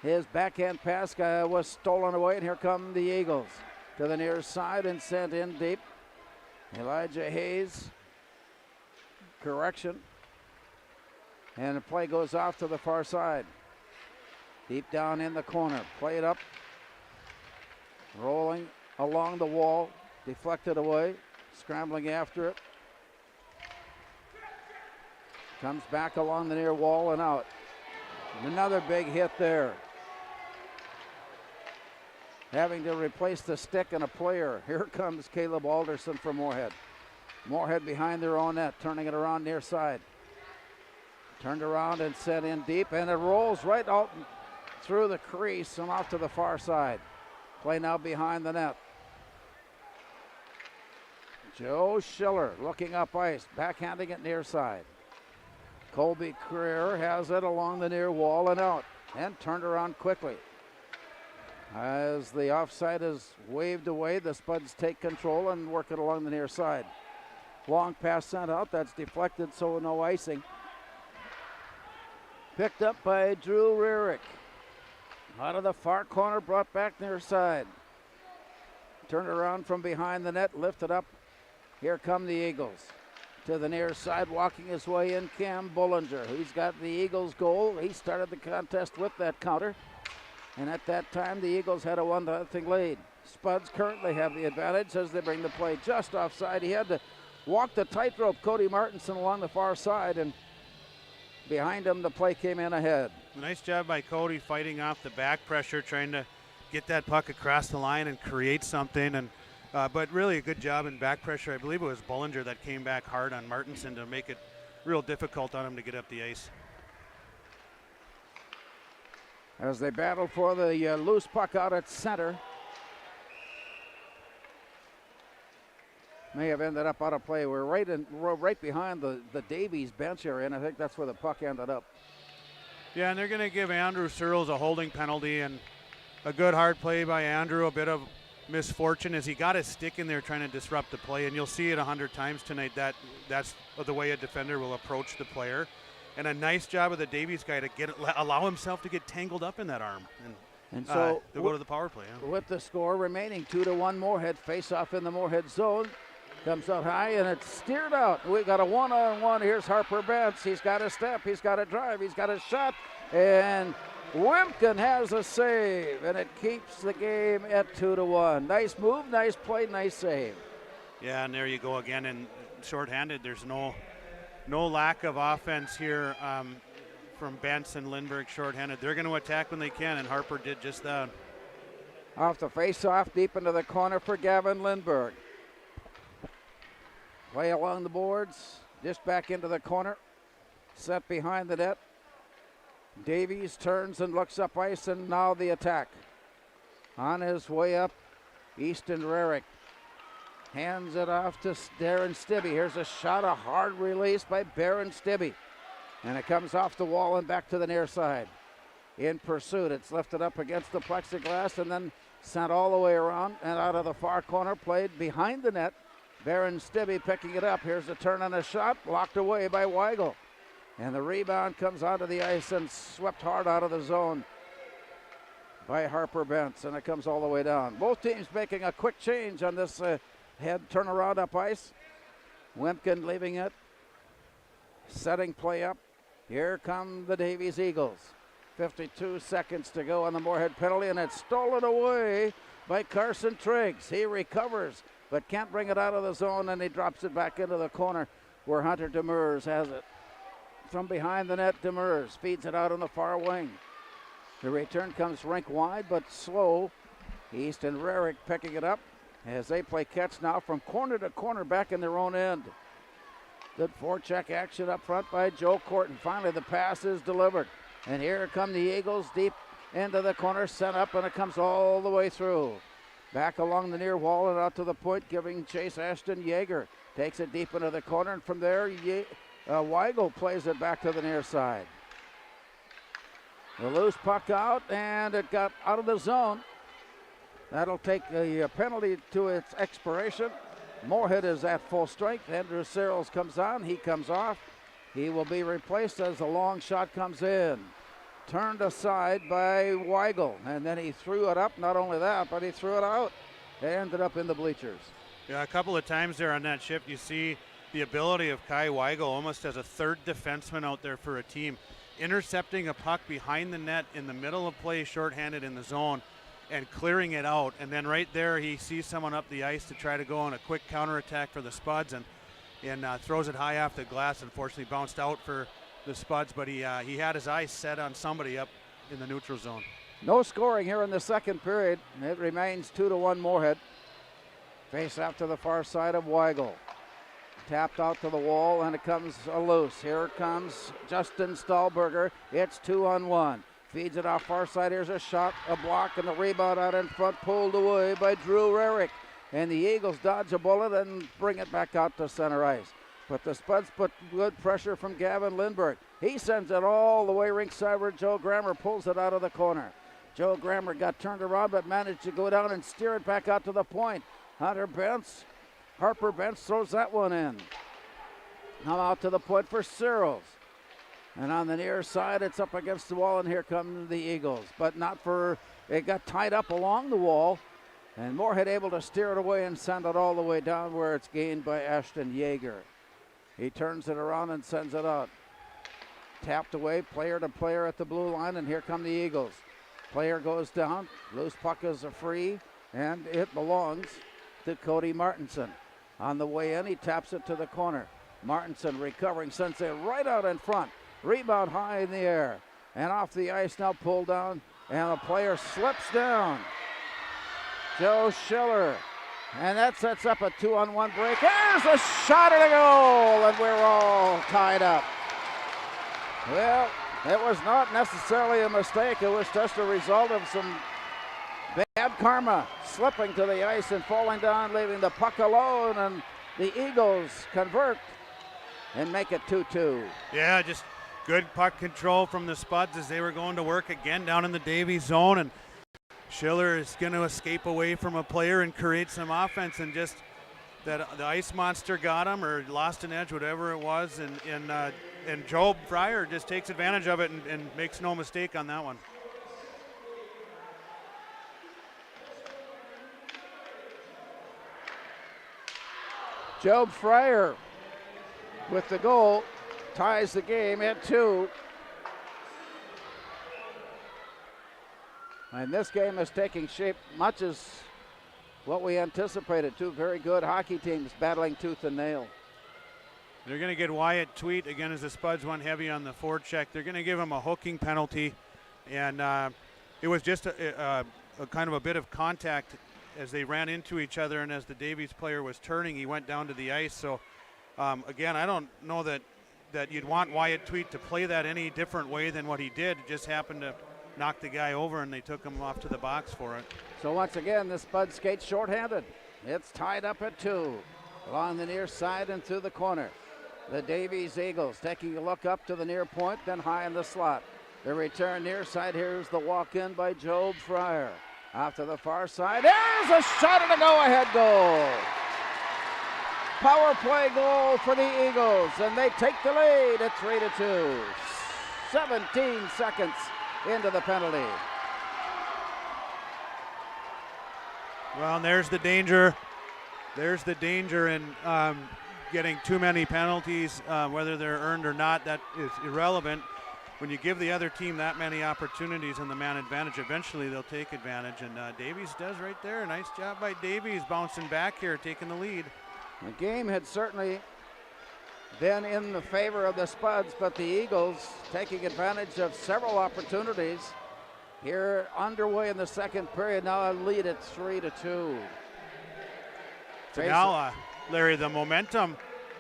His backhand pass was stolen away, and here come the Eagles. To the near side and sent in deep. Elijah Hayes. Correction. And the play goes off to the far side. Deep down in the corner. Played up. Rolling along the wall. Deflected away. Scrambling after it. Comes back along the near wall and out. Another big hit there. Having to replace the stick and a player. Here comes Caleb Alderson from Moorhead. Moorhead behind their own net, turning it around near side. Turned around and set in deep, and it rolls right out through the crease and off to the far side. Play now behind the net. Joe Schiller looking up ice, backhanding it near side. Colby Creer has it along the near wall and out, and turned around quickly. As the offside is waved away, the Spuds take control and work it along the near side. Long pass sent out, that's deflected, so no icing. Picked up by Drew Rearick. Out of the far corner, brought back near side. Turned around from behind the net, lifted up. Here come the Eagles. To the near side, walking his way in, Cam Bullinger. He's got the Eagles goal. He started the contest with that counter. And at that time, the Eagles had a 1-0 lead. Spuds currently have the advantage as they bring the play just offside. He had to walk the tightrope, Cody Martinson, along the far side, and behind him, the play came in ahead. Nice job by Cody fighting off the back pressure, trying to get that puck across the line and create something. And but really a good job in back pressure. I believe it was Bullinger that came back hard on Martinson to make it real difficult on him to get up the ice. As they battle for the loose puck out at center. May have ended up out of play. We're right behind the Davies bench area, and I think that's where the puck ended up. Yeah, and they're going to give Andrew Searles a holding penalty, and a good hard play by Andrew. A bit of misfortune as he got his stick in there trying to disrupt the play, and you'll see it 100 times tonight. That's the way a defender will approach the player. And a nice job of the Davies guy to allow himself to get tangled up in that arm. And so they'll go to the power play. Yeah. With the score remaining, 2-1 Moorhead. Face off in the Moorhead zone. Comes out high and it's steered out. We've got a one-on-one. Here's Harper Bentz. He's got a step, he's got a drive, he's got a shot. And Wimpkin has a save, and it keeps the game at 2-1. Nice move, nice play, nice save. Yeah, and there you go again. And shorthanded, there's no lack of offense here from Bentz and Lindbergh shorthanded. They're going to attack when they can, and Harper did just that. Off the face-off, deep into the corner for Gavin Lindbergh. Play along the boards, just back into the corner. Set behind the net. Davies turns and looks up ice, and now the attack. On his way up, Easton Rarick hands it off to Darren Stibbe. Here's a shot, a hard release by Baron Stibbe. And it comes off the wall and back to the near side. In pursuit, it's lifted up against the plexiglass and then sent all the way around and out of the far corner, played behind the net. Baron Stibbe picking it up. Here's a turn and a shot, blocked away by Weigel. And the rebound comes onto the ice and swept hard out of the zone by Harper Bentz, and it comes all the way down. Both teams making a quick change on this head turnaround up ice. Wimpkin leaving it, setting play up. Here come the Davies Eagles. 52 seconds to go on the Moorhead penalty, and it's stolen away by Carson Triggs. He recovers, but can't bring it out of the zone, and he drops it back into the corner where Hunter Demers has it. From behind the net, Demers feeds it out on the far wing. The return comes rink wide, but slow. Easton Rarick picking it up as they play catch now from corner to corner back in their own end. Good forecheck action up front by Joe Corton. Finally, the pass is delivered. And here come the Eagles deep into the corner, sent up, and it comes all the way through. Back along the near wall and out to the point, giving chase Ashton Yeager. Takes it deep into the corner, and from there, Weigel plays it back to the near side. The loose puck out, and it got out of the zone. That'll take the penalty to its expiration. Moorhead is at full strength. Andrew Searles comes on. He comes off. He will be replaced as the long shot comes in. Turned aside by Weigel, and then he threw it up. Not only that, but he threw it out. It ended up in the bleachers. Yeah, a couple of times there on that shift, you see the ability of Kai Weigel almost as a third defenseman out there for a team, intercepting a puck behind the net in the middle of play, shorthanded in the zone, and clearing it out. And then right there, he sees someone up the ice to try to go on a quick counterattack for the Spuds, and throws it high off the glass. Unfortunately, bounced out for the Spuds, but he had his eyes set on somebody up in the neutral zone. No scoring here in the second period. It remains 2-1 Moorhead. Face out to the far side of Weigel. Tapped out to the wall, and it comes loose. Here comes Justin Stahlberger. It's 2-on-1. Feeds it off far side. Here's a shot, a block, and the rebound out in front, pulled away by Drew Rarick. And the Eagles dodge a bullet and bring it back out to center ice. But the Spuds put good pressure from Gavin Lindberg. He sends it all the way rinkside where Joe Grammer pulls it out of the corner. Joe Grammer got turned around but managed to go down and steer it back out to the point. Harper Bentz throws that one in. Now out to the point for Searles. And on the near side, it's up against the wall, and here come the Eagles. But not for, it got tied up along the wall, and Moorhead able to steer it away and send it all the way down where it's gained by Ashton Yeager. He turns it around and sends it out. Tapped away, player to player at the blue line, and here come the Eagles. Player goes down, loose puck is a free, and it belongs to Cody Martinson. On the way in, he taps it to the corner. Martinson recovering, sends it right out in front. Rebound high in the air, and off the ice now, pulled down, and the player slips down. Joe Schiller, and that sets up a 2-on-1 break. There's a shot at a goal, and we're all tied up. Well, it was not necessarily a mistake. It was just a result of some bad karma, slipping to the ice and falling down, leaving the puck alone, and the Eagles convert and make it 2-2. Yeah, just good puck control from the Spuds as they were going to work again down in the Davies zone, and Schiller is going to escape away from a player and create some offense, and just that the ice monster got him or lost an edge, whatever it was, and Joe Fryer just takes advantage of it and makes no mistake on that one. Job Fryer with the goal ties the game at 2. And this game is taking shape much as what we anticipated. Two very good hockey teams battling tooth and nail. They're going to get Wyatt Tweet again as the Spuds went heavy on the forecheck. They're going to give him a hooking penalty, and it was just a kind of a bit of contact as they ran into each other, and as the Davies player was turning, he went down to the ice. So again, I don't know that you'd want Wyatt Tweet to play that any different way than what he did. It just happened to knock the guy over, and they took him off to the box for it. So once again, the Spud skates shorthanded. It's tied up at 2 along the near side and through the corner. The Davies Eagles taking a look up to the near point, then high in the slot. The return near side. Here's the walk-in by Job Fryer. Off to the far side. There's a shot at a go-ahead goal. Power play goal for the Eagles, and they take the lead at 3-2. 17 seconds into the penalty. Well, and there's the danger. There's the danger in getting too many penalties, whether they're earned or not. That is irrelevant. When you give the other team that many opportunities and the man advantage, eventually they'll take advantage. And Davies does right there. Nice job by Davies bouncing back here, taking the lead. The game had certainly been in the favor of the Spuds, but the Eagles taking advantage of several opportunities. Here underway in the second period, now a lead at 3-2. So now, Larry, the momentum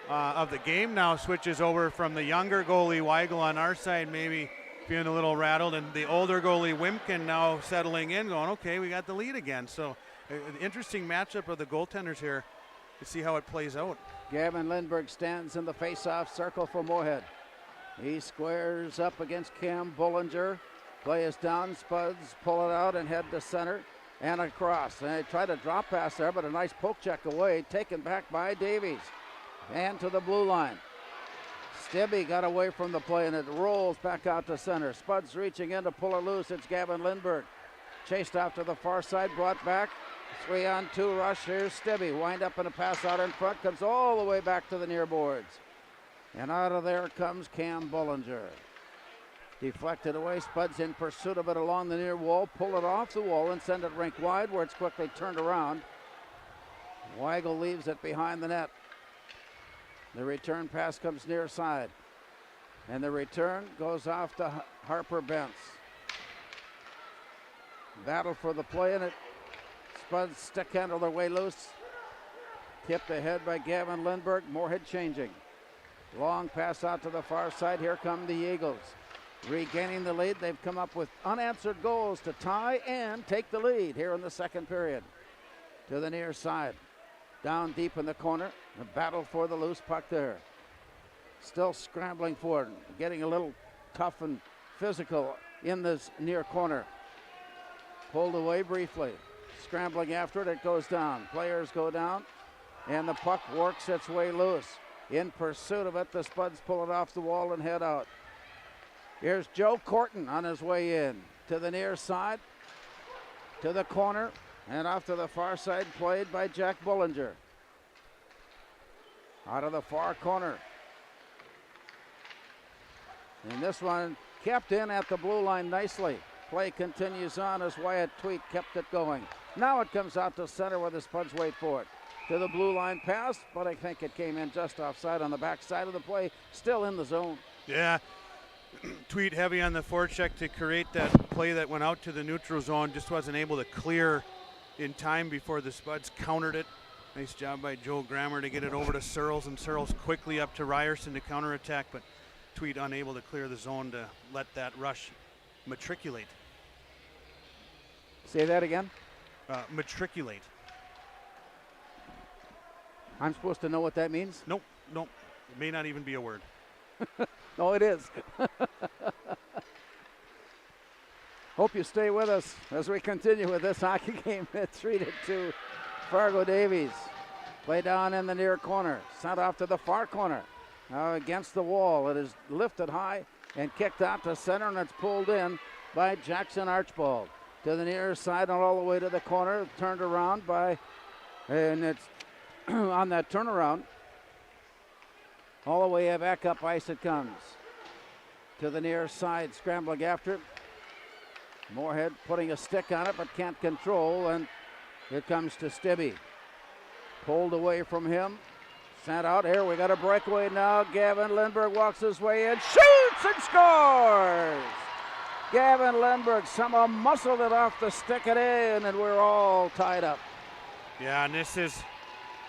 of the game now switches over from the younger goalie Weigel on our side, maybe feeling a little rattled, and the older goalie Wimkin now settling in, going, okay, we got the lead again. So an interesting matchup of the goaltenders here to see how it plays out. Gavin Lindberg stands in the face-off circle for Moorhead. He squares up against Cam Bullinger. Play is down, Spuds pull it out and head to center and across. And they try to drop pass there, but a nice poke check away, taken back by Davies. And to the blue line. Stibbe got away from the play, and it rolls back out to center. Spuds reaching in to pull it loose. It's Gavin Lindberg. Chased off to the far side, brought back. 3-on-2 rush. Here's Stibbe. Wind up and a pass out in front. Comes all the way back to the near boards. And out of there comes Cam Bullinger. Deflected away. Spuds in pursuit of it along the near wall. Pull it off the wall and send it rink wide where it's quickly turned around. Weigel leaves it behind the net. The return pass comes near side. And the return goes off to Harper Bentz. Battle for the play in it. Spuds stick handle their way loose. Tipped ahead by Gavin Lindbergh. Moorhead changing. Long pass out to the far side. Here come the Eagles. Regaining the lead. They've come up with unanswered goals to tie and take the lead here in the second period. To the near side. Down deep in the corner. A battle for the loose puck there. Still scrambling for it. Getting a little tough and physical in this near corner. Pulled away briefly. Scrambling after it. It goes down. Players go down. And the puck works its way loose. In pursuit of it, the Spuds pull it off the wall and head out. Here's Joe Corton on his way in. To the near side. To the corner. And off to the far side, played by Jack Bullinger. Out of the far corner. And this one kept in at the blue line nicely. Play continues on as Wyatt Tweet kept it going. Now it comes out to center where the Spuds wait for it. To the blue line pass, but I think it came in just offside on the back side of the play. Still in the zone. Yeah. Tweet heavy on the forecheck to create that play that went out to the neutral zone. Just wasn't able to clear in time before the Spuds countered it. Nice job by Joe Grammer to get it over to Searles, and Searles quickly up to Ryerson to counterattack, but Tweet unable to clear the zone to let that rush matriculate. Say that again? Matriculate. I'm supposed to know what that means? Nope. It may not even be a word. No, it is. Hope you stay with us as we continue with this hockey game at 3-2. Fargo Davies. Play down in the near corner. Sent off to the far corner. Now against the wall. It is lifted high and kicked out to center, and it's pulled in by Jackson Archibald. To the near side and all the way to the corner. Turned around by, and it's on that turnaround. All the way back up ice it comes. To the near side, scrambling after it. Moorhead putting a stick on it but can't control, and here comes to Stibbe. Pulled away from him. Sent out here. We got a breakaway now. Gavin Lindbergh walks his way in, shoots and scores! Gavin Lindbergh somehow muscled it off the stick it in, and we're all tied up. Yeah, and this is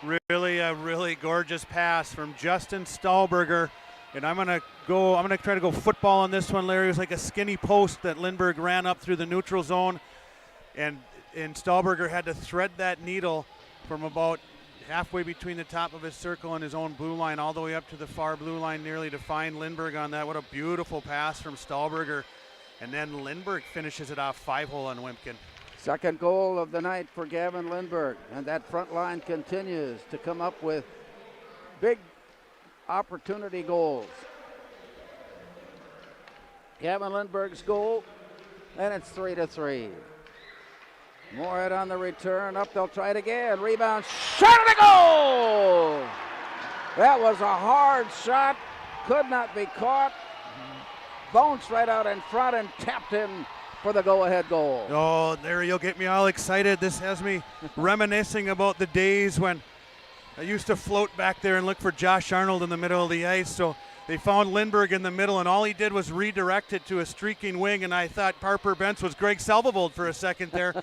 really a really gorgeous pass from Justin Stahlberger. And I'm gonna try to go football on this one, Larry. It was like a skinny post that Lindbergh ran up through the neutral zone, and Stahlberger had to thread that needle from about halfway between the top of his circle and his own blue line all the way up to the far blue line nearly to find Lindbergh on that. What a beautiful pass from Stahlberger. And then Lindbergh finishes it off 5-hole on Wimpkin. Second goal of the night for Gavin Lindbergh, and that front line continues to come up with big opportunity goals. Gavin Lindbergh's goal, and it's 3-3. Moorhead on the return, up, they'll try it again. Rebound, shot and a goal! That was a hard shot, could not be caught. Bounced right out in front and tapped in for the go-ahead goal. Oh, there you'll get me all excited. This has me reminiscing about the days when I used to float back there and look for Josh Arnold in the middle of the ice. So they found Lindbergh in the middle, and all he did was redirect it to a streaking wing, and I thought Harper Bentz was Greg Selvold for a second there.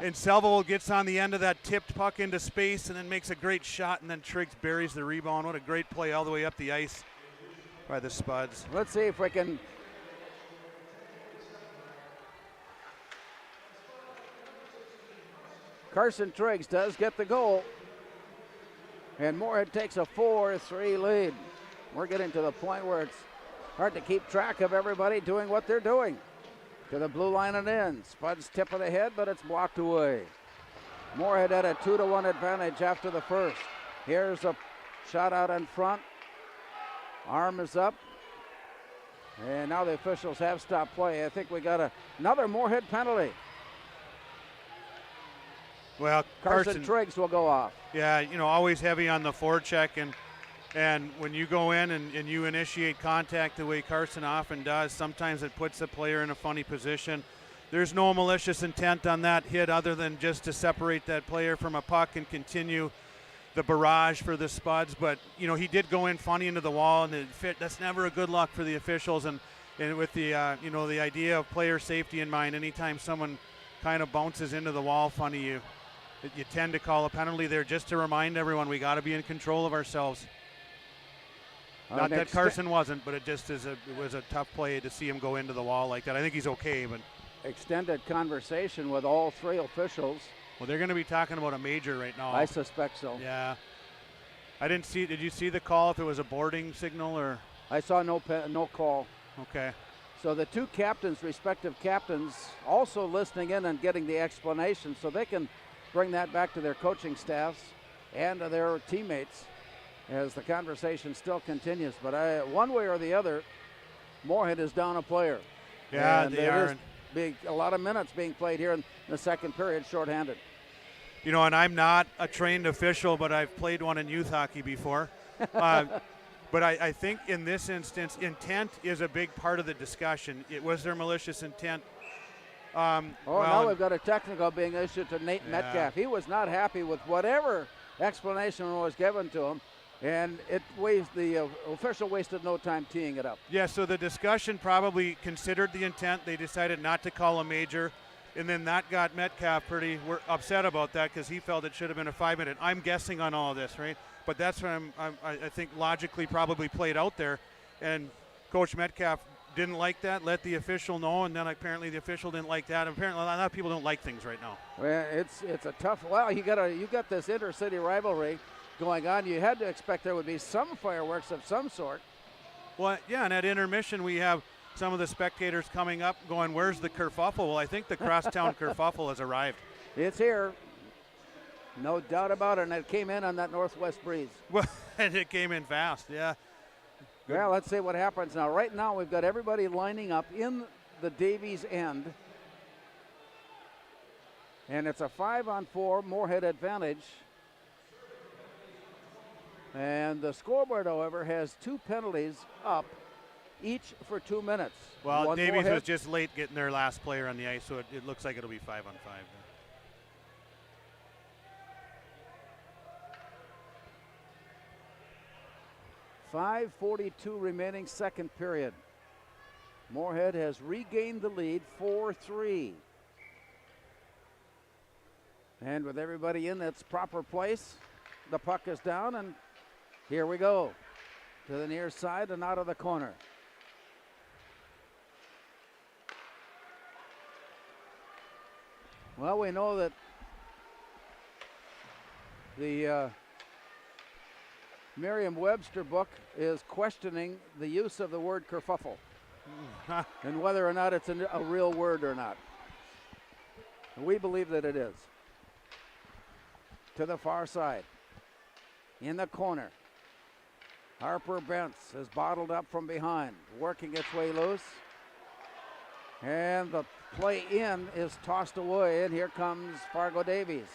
And Selvold gets on the end of that tipped puck into space and then makes a great shot, and then Triggs buries the rebound. What a great play all the way up the ice by the Spuds. Let's see if we can Carson Triggs does get the goal. And Moorhead takes a 4-3 lead. We're getting to the point where it's hard to keep track of everybody doing what they're doing. To the blue line and in. Spuds tip of the head, but it's blocked away. Moorhead had a 2-1 advantage after the first. Here's a shot out in front. Arm is up. And now the officials have stopped play. I think we got another Moorhead penalty. Well, Carson Triggs will go off. Yeah, always heavy on the forecheck, and when you go in and you initiate contact the way Carson often does, sometimes it puts the player in a funny position. There's no malicious intent on that hit other than just to separate that player from a puck and continue the barrage for the Spuds. But, he did go in funny into the wall, and it fit. That's never a good luck for the officials. And with the, the idea of player safety in mind, anytime someone kind of bounces into the wall funny, you tend to call a penalty there just to remind everyone we got to be in control of ourselves. Not that Carson wasn't, but it was a tough play to see him go into the wall like that. I think he's okay, but extended conversation with all three officials. Well, they're going to be talking about a major right now. I suspect so. Yeah. I didn't see. Did you see the call? If it was a boarding signal or? I saw no call. Okay. So the two captains, respective captains, also listening in and getting the explanation, so they can bring that back to their coaching staffs and to their teammates as the conversation still continues. But one way or the other, Moorhead is down a player. Yeah, and they are. A lot of minutes being played here in the second period, shorthanded. You know, and I'm not a trained official, but I've played one in youth hockey before. But I think in this instance, intent is a big part of the discussion. Was there malicious intent? Now we've got a technical being issued to Nate Metcalf. He was not happy with whatever explanation was given to him, and the official wasted no time teeing it up. Yeah, so the discussion probably considered the intent. They decided not to call a major, and then that got Metcalf pretty upset about that because he felt it should have been a 5-minute. I'm guessing on all of this, right? But that's what I think logically probably played out there, and Coach Metcalf didn't like that, let the official know, and then apparently the official didn't like that. Apparently a lot of people don't like things right now. Well, it's a tough. Well, you got this intercity rivalry going on. You had to expect there would be some fireworks of some sort. Well, yeah, and at intermission we have some of the spectators coming up going, where's the kerfuffle? Well, I think the crosstown kerfuffle has arrived. It's here. No doubt about it, and it came in on that northwest breeze. Well, and it came in fast, yeah. Well, let's see what happens now. Right now we've got everybody lining up in the Davies end. And it's a 5-on-4 Moorhead advantage. And the scoreboard, however, has 2 penalties up, each for 2 minutes. Well, Davies was just late getting their last player on the ice, so it looks like it'll be 5-on-5. 5:42 remaining second period. Moorhead has regained the lead 4-3. And with everybody in its proper place, the puck is down, and here we go. To the near side and out of the corner. Well, we know that the Merriam-Webster book is questioning the use of the word kerfuffle and whether or not it's a real word or not. And we believe that it is. To the far side. In the corner. Harper Bentz is bottled up from behind, working its way loose. And the play in is tossed away, and here comes Fargo Davies.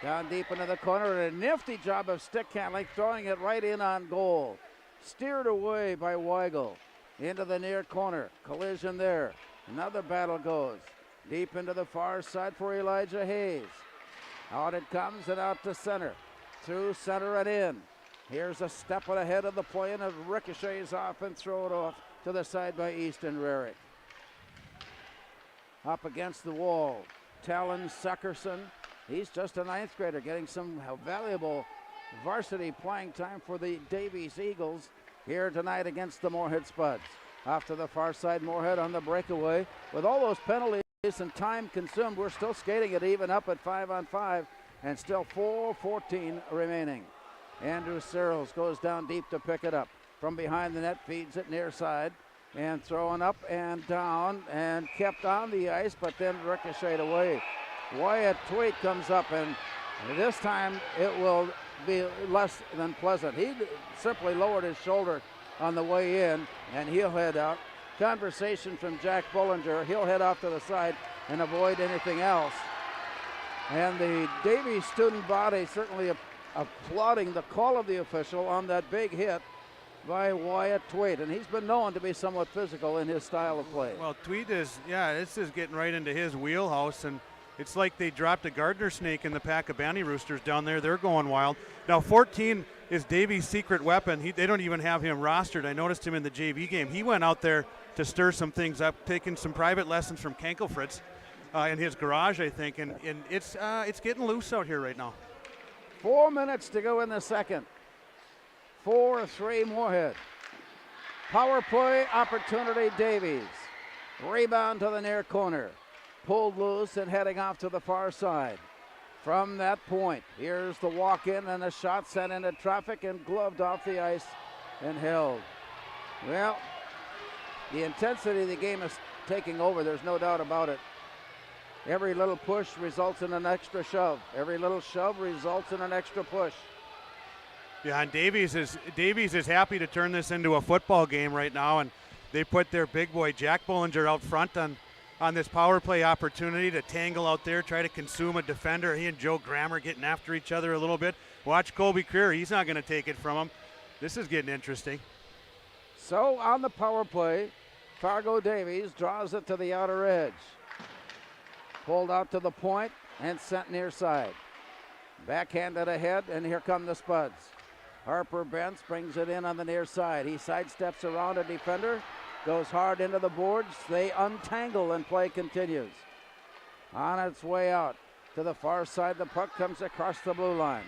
Down deep into the corner, and a nifty job of stick handling, throwing it right in on goal. Steered away by Weigel. Into the near corner. Collision there. Another battle goes. Deep into the far side for Elijah Hayes. Out it comes and out to center. Through center and in. Here's a step ahead of the play, and it ricochets off and throw it off to the side by Easton Rarick. Up against the wall. Talon Suckerson. He's just a 9th grader, getting some valuable varsity playing time for the Davies Eagles here tonight against the Moorhead Spuds. Off to the far side, Moorhead on the breakaway. With all those penalties and time consumed, we're still skating it even up at 5-on-5, and still 4:14 remaining. Andrew Searles goes down deep to pick it up. From behind the net, feeds it near side, and throwing up and down, and kept on the ice, but then ricocheted away. Wyatt Tweet comes up, and this time it will be less than pleasant. He simply lowered his shoulder on the way in, and he'll head out. Conversation from Jack Bollinger. He'll head off to the side and avoid anything else. And the Davies student body certainly applauding the call of the official on that big hit by Wyatt Tweet, and he's been known to be somewhat physical in his style of play. Well, Tweet is, this is getting right into his wheelhouse, and it's like they dropped a Gardner snake in the pack of Banty Roosters down there. They're going wild. Now, 14 is Davies' secret weapon. They don't even have him rostered. I noticed him in the JV game. He went out there to stir some things up, taking some private lessons from Kankelfritz. in his garage, I think, and it's getting loose out here right now. 4 minutes to go in the second. 4-3 Moorhead. Power play opportunity, Davies. Rebound to the near corner. Pulled loose and heading off to the far side. From that point, here's the walk-in and a shot sent into traffic and gloved off the ice and held. Well, the intensity of the game is taking over. There's no doubt about it. Every little push results in an extra shove. Every little shove results in an extra push. Yeah, and Davies is happy to turn this into a football game right now, and they put their big boy Jack Bollinger out front on this power play opportunity to tangle out there, try to consume a defender. He and Joe Grammer getting after each other a little bit. Watch Colby Creer. He's not going to take it from him. This is getting interesting. So on the power play, Fargo Davies draws it to the outer edge. Pulled out to the point and sent near side. Backhanded ahead, and here come the Spuds. Harper Bentz brings it in on the near side. He sidesteps around a defender, goes hard into the boards. They untangle and play continues. On its way out to the far side, the puck comes across the blue line.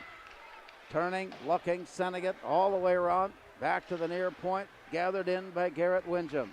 Turning, looking, sending it all the way around, back to the near point, gathered in by Garrett Windjam.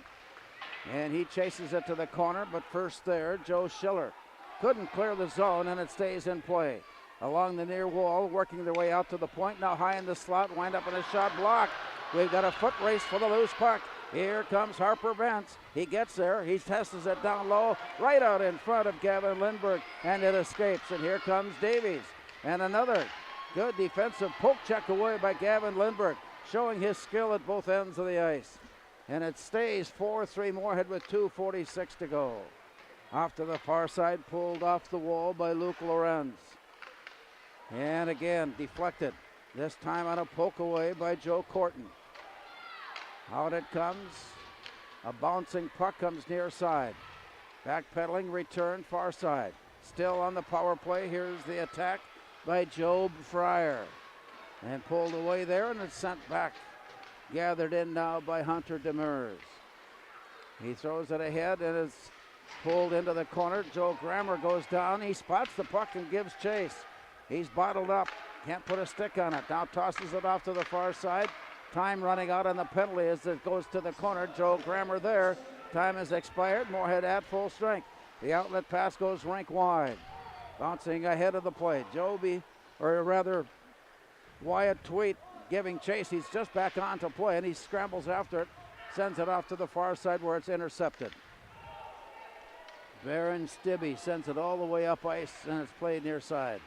And he chases it to the corner, but first there, Joe Schiller. Couldn't clear the zone, and it stays in play. Along the near wall, working their way out to the point, now high in the slot, wind up in a shot block. We've got a foot race for the loose puck. Here comes Harper Bentz. He gets there, he tests it down low, right out in front of Gavin Lindbergh, and it escapes. And here comes Davies. And another good defensive poke check away by Gavin Lindbergh, showing his skill at both ends of the ice. And it stays 4-3 Moorhead with 2:46 to go. Off to the far side, pulled off the wall by Luke Lorenz. And again, deflected. This time on a poke away by Joe Corton. Out it comes. A bouncing puck comes near side. Backpedaling, return far side. Still on the power play. Here's the attack by Job Fryer. And pulled away there, and it's sent back. Gathered in now by Hunter Demers. He throws it ahead, and it's pulled into the corner. Joe Grammer goes down. He spots the puck and gives chase. He's bottled up. Can't put a stick on it. Now tosses it off to the far side. Time running out on the penalty as it goes to the corner. Joe Grammer there. Time has expired. Moorhead at full strength. The outlet pass goes rink wide. Bouncing ahead of the play. Wyatt Tweet giving chase. He's just back on to play, and he scrambles after it. Sends it off to the far side where it's intercepted. Baron Stibbe sends it all the way up ice, and it's played near side.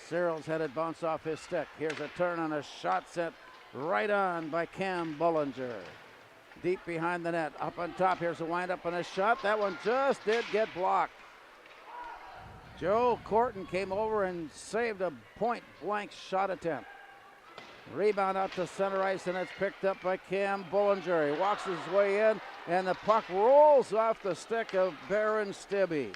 Cyril's had it bounce off his stick. Here's a turn on a shot sent right on by Cam Bollinger. Deep behind the net, up on top. Here's a windup and a shot. That one just did get blocked. Joe Corton came over and saved a point-blank shot attempt. Rebound out to center ice, and it's picked up by Cam Bollinger. He walks his way in, and the puck rolls off the stick of Baron Stibbe.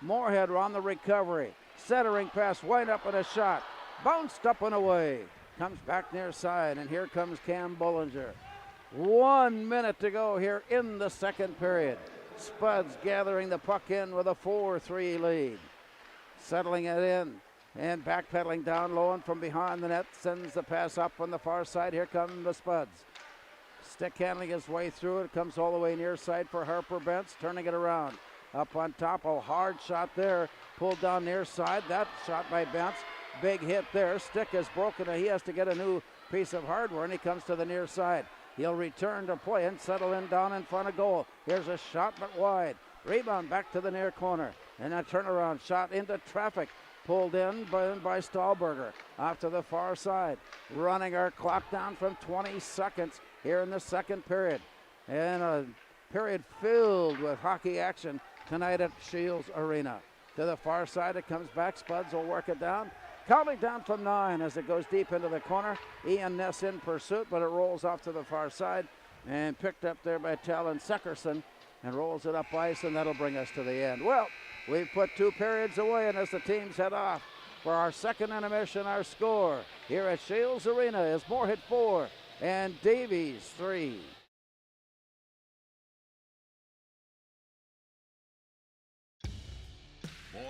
Moorhead on the recovery. Centering pass, wind up and a shot. Bounced up and away. Comes back near side, and here comes Cam Bollinger. 1 minute to go here in the second period. Spuds gathering the puck in with a 4-3 lead. Settling it in and backpedaling down low and from behind the net. Sends the pass up on the far side. Here come the Spuds. Stick handling his way through it. Comes all the way near side for Harper Bentz. Turning it around. Up on top, a hard shot there. Pulled down near side. That shot by Bentz. Big hit there. Stick is broken. He has to get a new piece of hardware, and he comes to the near side. He'll return to play and settle in down in front of goal. Here's a shot, but wide. Rebound back to the near corner. And a turnaround shot into traffic. Pulled in by Stahlberger. Off to the far side. Running our clock down from 20 seconds here in the second period. And a period filled with hockey action tonight at Shields Arena. To the far side, it comes back. Spuds will work it down. Counting down from 9 as it goes deep into the corner. Ian Ness in pursuit, but it rolls off to the far side and picked up there by Talon Seckerson and rolls it up ice, and that'll bring us to the end. Well, we've put 2 periods away, and as the teams head off for our second intermission, our score here at Shields Arena is Moorhead 4 and Davies 3.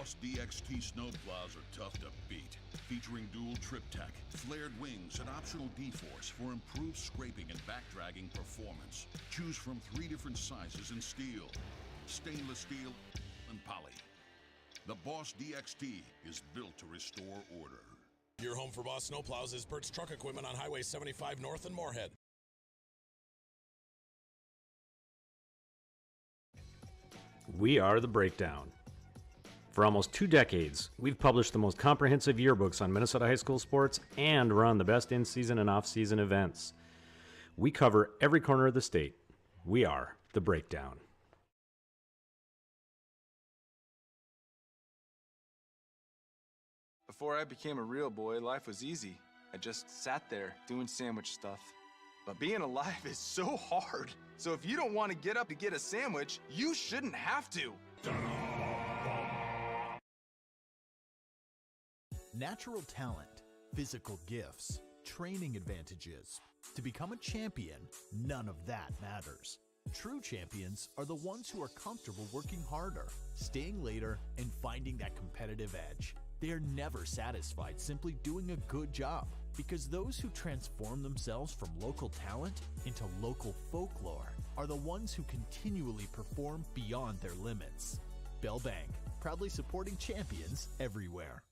Boss DXT snowplows are tough to beat. Featuring dual trip tech, flared wings, and optional D-force for improved scraping and backdragging performance. Choose from 3 different sizes in steel, stainless steel, and poly. The Boss DXT is built to restore order. Your home for Boss snowplows is Bert's Truck Equipment on Highway 75 North in Moorhead. We are The Breakdown. For almost 2 decades, we've published the most comprehensive yearbooks on Minnesota high school sports and run the best in-season and off-season events. We cover every corner of the state. We are The Breakdown. Before I became a real boy, life was easy. I just sat there doing sandwich stuff. But being alive is so hard. So if you don't want to get up to get a sandwich, you shouldn't have to. Natural talent, physical gifts, training advantages. To become a champion, none of that matters. True champions are the ones who are comfortable working harder, staying later, and finding that competitive edge. They are never satisfied simply doing a good job, because those who transform themselves from local talent into local folklore are the ones who continually perform beyond their limits. Bell Bank, proudly supporting champions everywhere.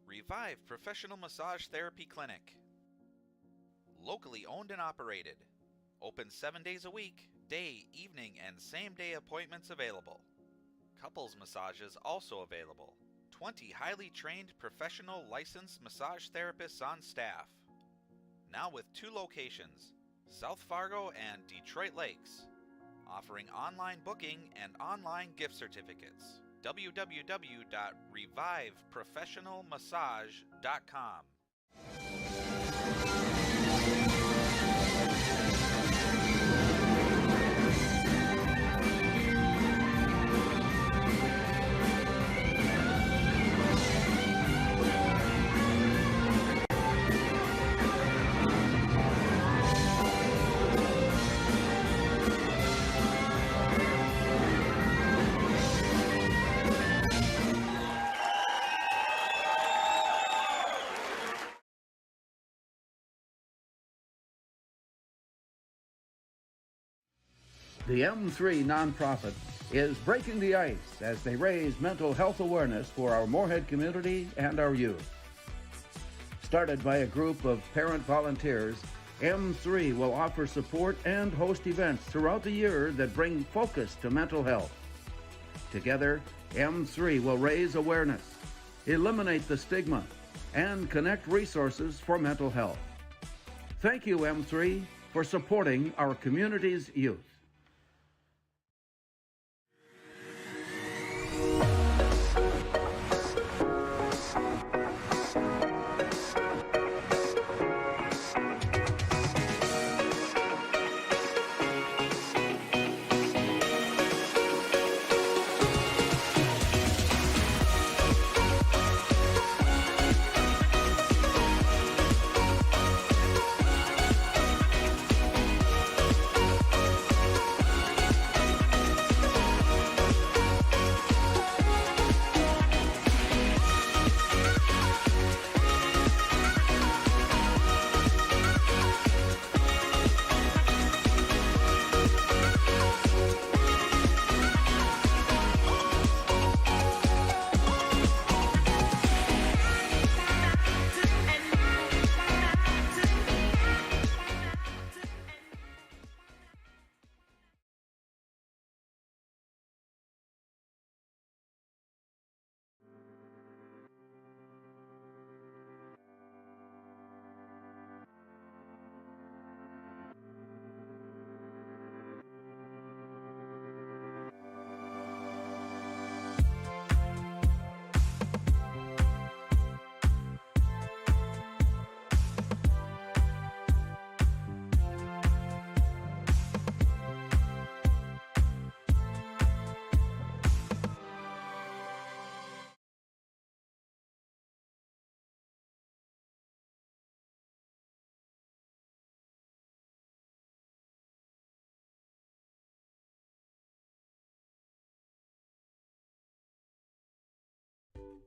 Revive Professional Massage Therapy Clinic. Locally owned and operated. Open 7 days a week, day, evening, and same-day appointments available. Couples massages also available. 20 highly trained professional licensed massage therapists on staff. Now with 2 locations, South Fargo and Detroit Lakes. Offering online booking and online gift certificates. www.reviveprofessionalmassage.com. The M3 nonprofit is breaking the ice as they raise mental health awareness for our Moorhead community and our youth. Started by a group of parent volunteers, M3 will offer support and host events throughout the year that bring focus to mental health. Together, M3 will raise awareness, eliminate the stigma, and connect resources for mental health. Thank you, M3, for supporting our community's youth.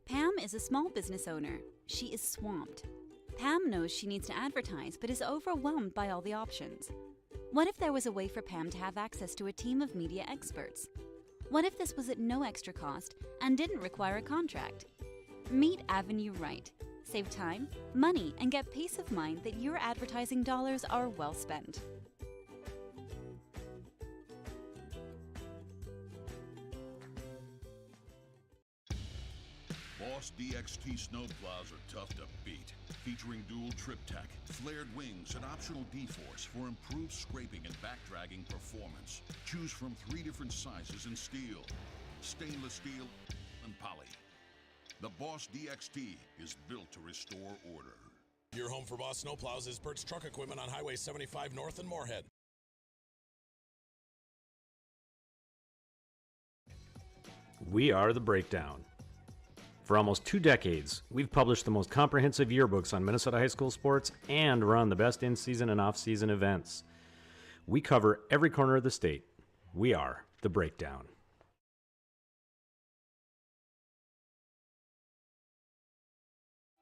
Pam is a small business owner. She is swamped. Pam knows she needs to advertise, but is overwhelmed by all the options. What if there was a way for Pam to have access to a team of media experts? What if this was at no extra cost and didn't require a contract? Meet Avenue Right. Save time, money, and get peace of mind that your advertising dollars are well spent. Boss DXT snowplows are tough to beat. Featuring dual trip tech, flared wings, and optional D-force for improved scraping and backdragging performance. Choose from 3 different sizes in steel, stainless steel, and poly. The Boss DXT is built to restore order. Your home for Boss snowplows is Bert's Truck Equipment on Highway 75 North in Moorhead. We are The Breakdown. For almost 2 decades, we've published the most comprehensive yearbooks on Minnesota high school sports and run the best in-season and off-season events. We cover every corner of the state. We are The Breakdown.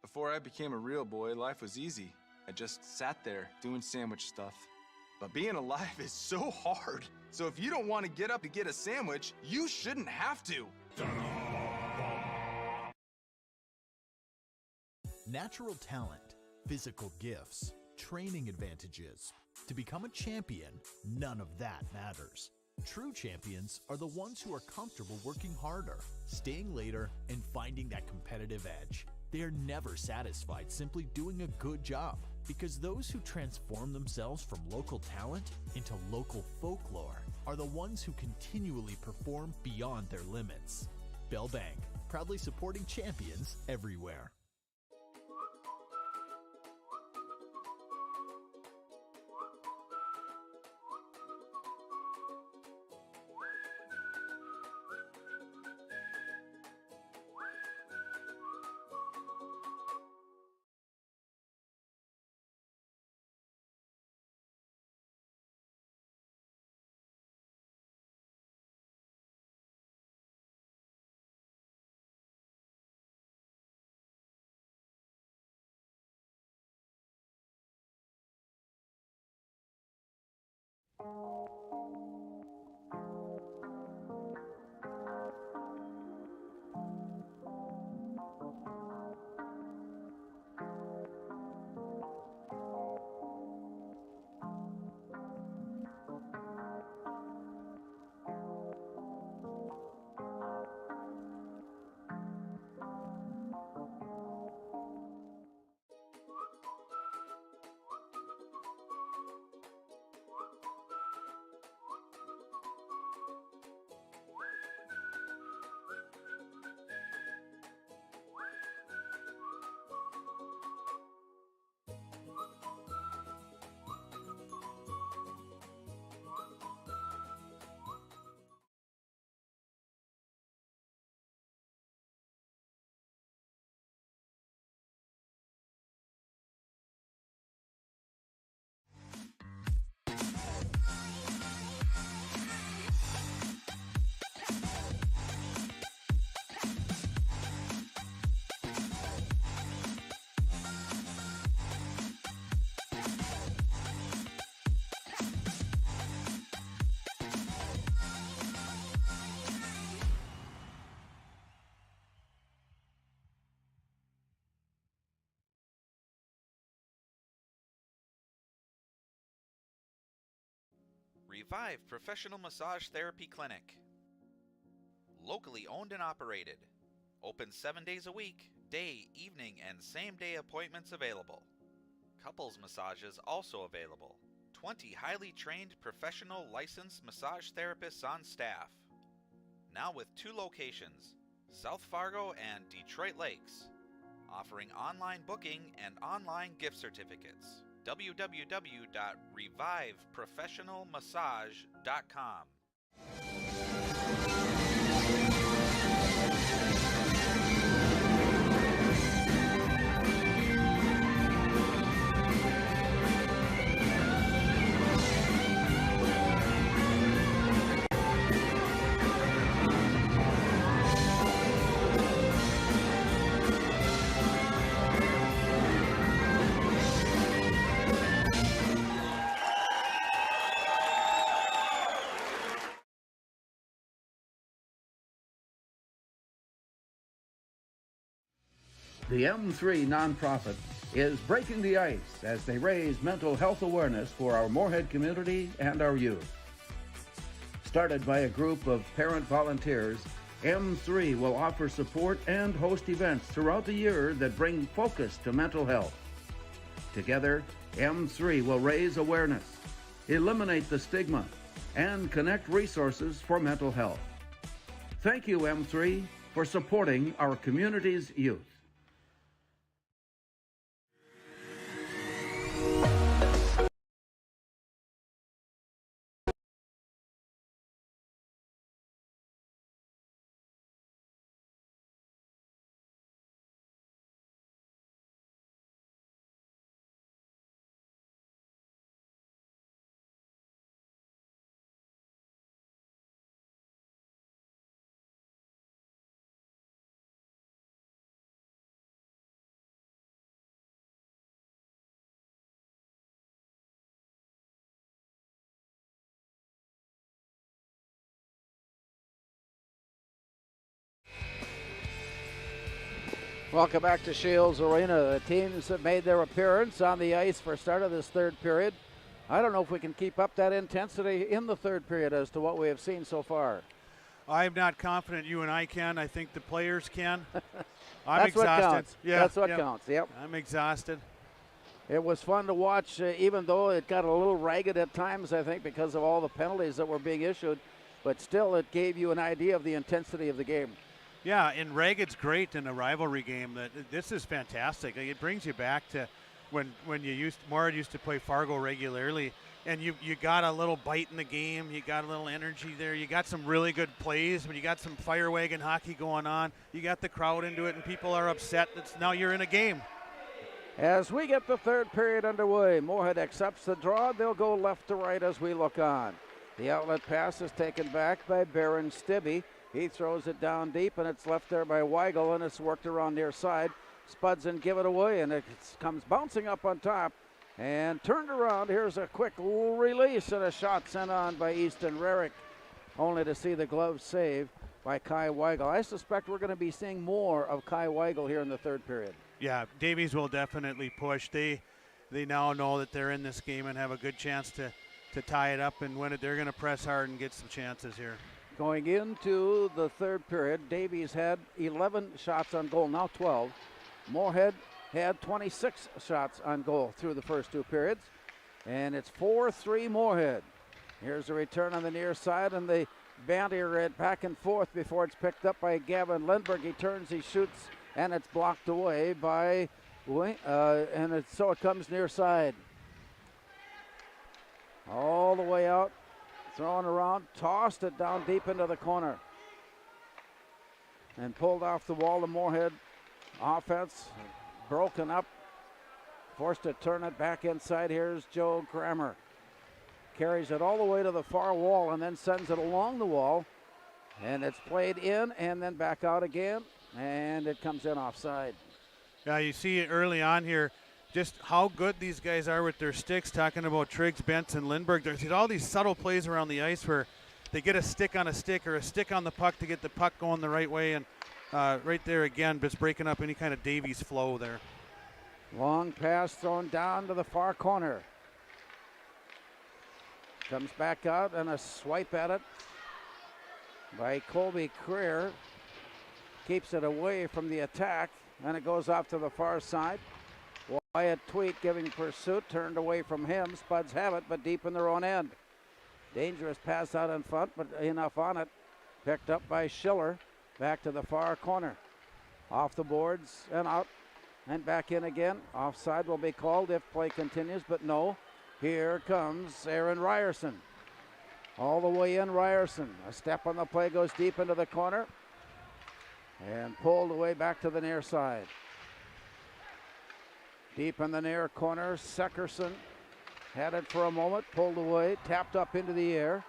Before I became a real boy, life was easy. I just sat there doing sandwich stuff. But being alive is so hard. So if you don't want to get up to get a sandwich, you shouldn't have to. Natural talent, physical gifts, training advantages. To become a champion, none of that matters. True champions are the ones who are comfortable working harder, staying later, and finding that competitive edge. They are never satisfied simply doing a good job, because those who transform themselves from local talent into local folklore are the ones who continually perform beyond their limits. Bell Bank, proudly supporting champions everywhere. Revive Professional Massage Therapy Clinic. Locally owned and operated. Open 7 days a week, day, evening, and same-day appointments available. Couples massages also available. 20 highly trained professional licensed massage therapists on staff. Now with 2 locations, South Fargo and Detroit Lakes, offering online booking and online gift certificates. www.reviveprofessionalmassage.com. The M3 nonprofit is breaking the ice as they raise mental health awareness for our Moorhead community and our youth. Started by a group of parent volunteers, M3 will offer support and host events throughout the year that bring focus to mental health. Together, M3 will raise awareness, eliminate the stigma, and connect resources for mental health. Thank you, M3, for supporting our community's youth. Welcome back to Shields Arena. The teams have made their appearance on the ice for start of this third period. I don't know if we can keep up that intensity in the third period as to what we have seen so far. I'm not confident you and I can. I think the players can. I'm exhausted. What counts. Yeah, that's what counts. Yep. I'm exhausted. It was fun to watch, even though it got a little ragged at times, I think, because of all the penalties that were being issued. But still, it gave you an idea of the intensity of the game. Yeah, and ragged's great in a rivalry game. This is fantastic. It brings you back to when Moorhead used to play Fargo regularly, and you got a little bite in the game. You got a little energy there. You got some really good plays. When you got some fire wagon hockey going on, you got the crowd into it, and people are upset. Now you're in a game. As we get the third period underway, Moorhead accepts the draw. They'll go left to right as we look on. The outlet pass is taken back by Baron Stibbe. He throws it down deep, and it's left there by Weigel, and it's worked around near side. Spuds and give it away, and it comes bouncing up on top and turned around. Here's a quick release and a shot sent on by Easton Rarick, only to see the glove save by Kai Weigel. I suspect we're going to be seeing more of Kai Weigel here in the third period. Yeah, Davies will definitely push. They now know that they're in this game and have a good chance to tie it up and win it. They're going to press hard and get some chances here. Going into the third period, Davies had 11 shots on goal, now 12. Moorhead had 26 shots on goal through the first 2 periods, and it's 4-3 Moorhead. Here's a return on the near side, and they banter it back and forth before it's picked up by Gavin Lindberg. He turns, he shoots, and it's blocked away by, so it comes near side. All the way out. Thrown around, tossed it down deep into the corner. And pulled off the wall. The Moorhead offense broken up. Forced to turn it back inside. Here's Joe Grammer. Carries it all the way to the far wall and then sends it along the wall. And it's played in and then back out again. And it comes in offside. Yeah, you see it early on here. Just how good these guys are with their sticks, talking about Triggs, Benson, Lindberg. There's all these subtle plays around the ice where they get a stick on a stick or a stick on the puck to get the puck going the right way. And right there again, just breaking up any kind of Davies flow there. Long pass thrown down to the far corner. Comes back out and a swipe at it by Colby Creer. Keeps it away from the attack, and it goes off to the far side. Wyatt Tweet giving pursuit, turned away from him. Spuds have it, but deep in their own end. Dangerous pass out in front, but enough on it. Picked up by Schiller. Back to the far corner. Off the boards and out and back in again. Offside will be called if play continues, but no. Here comes Aaron Ryerson. All the way in, Ryerson. A step on the play, goes deep into the corner and pulled away back to the near side. Deep in the near corner, Seckerson had it for a moment, pulled away, tapped up into the air.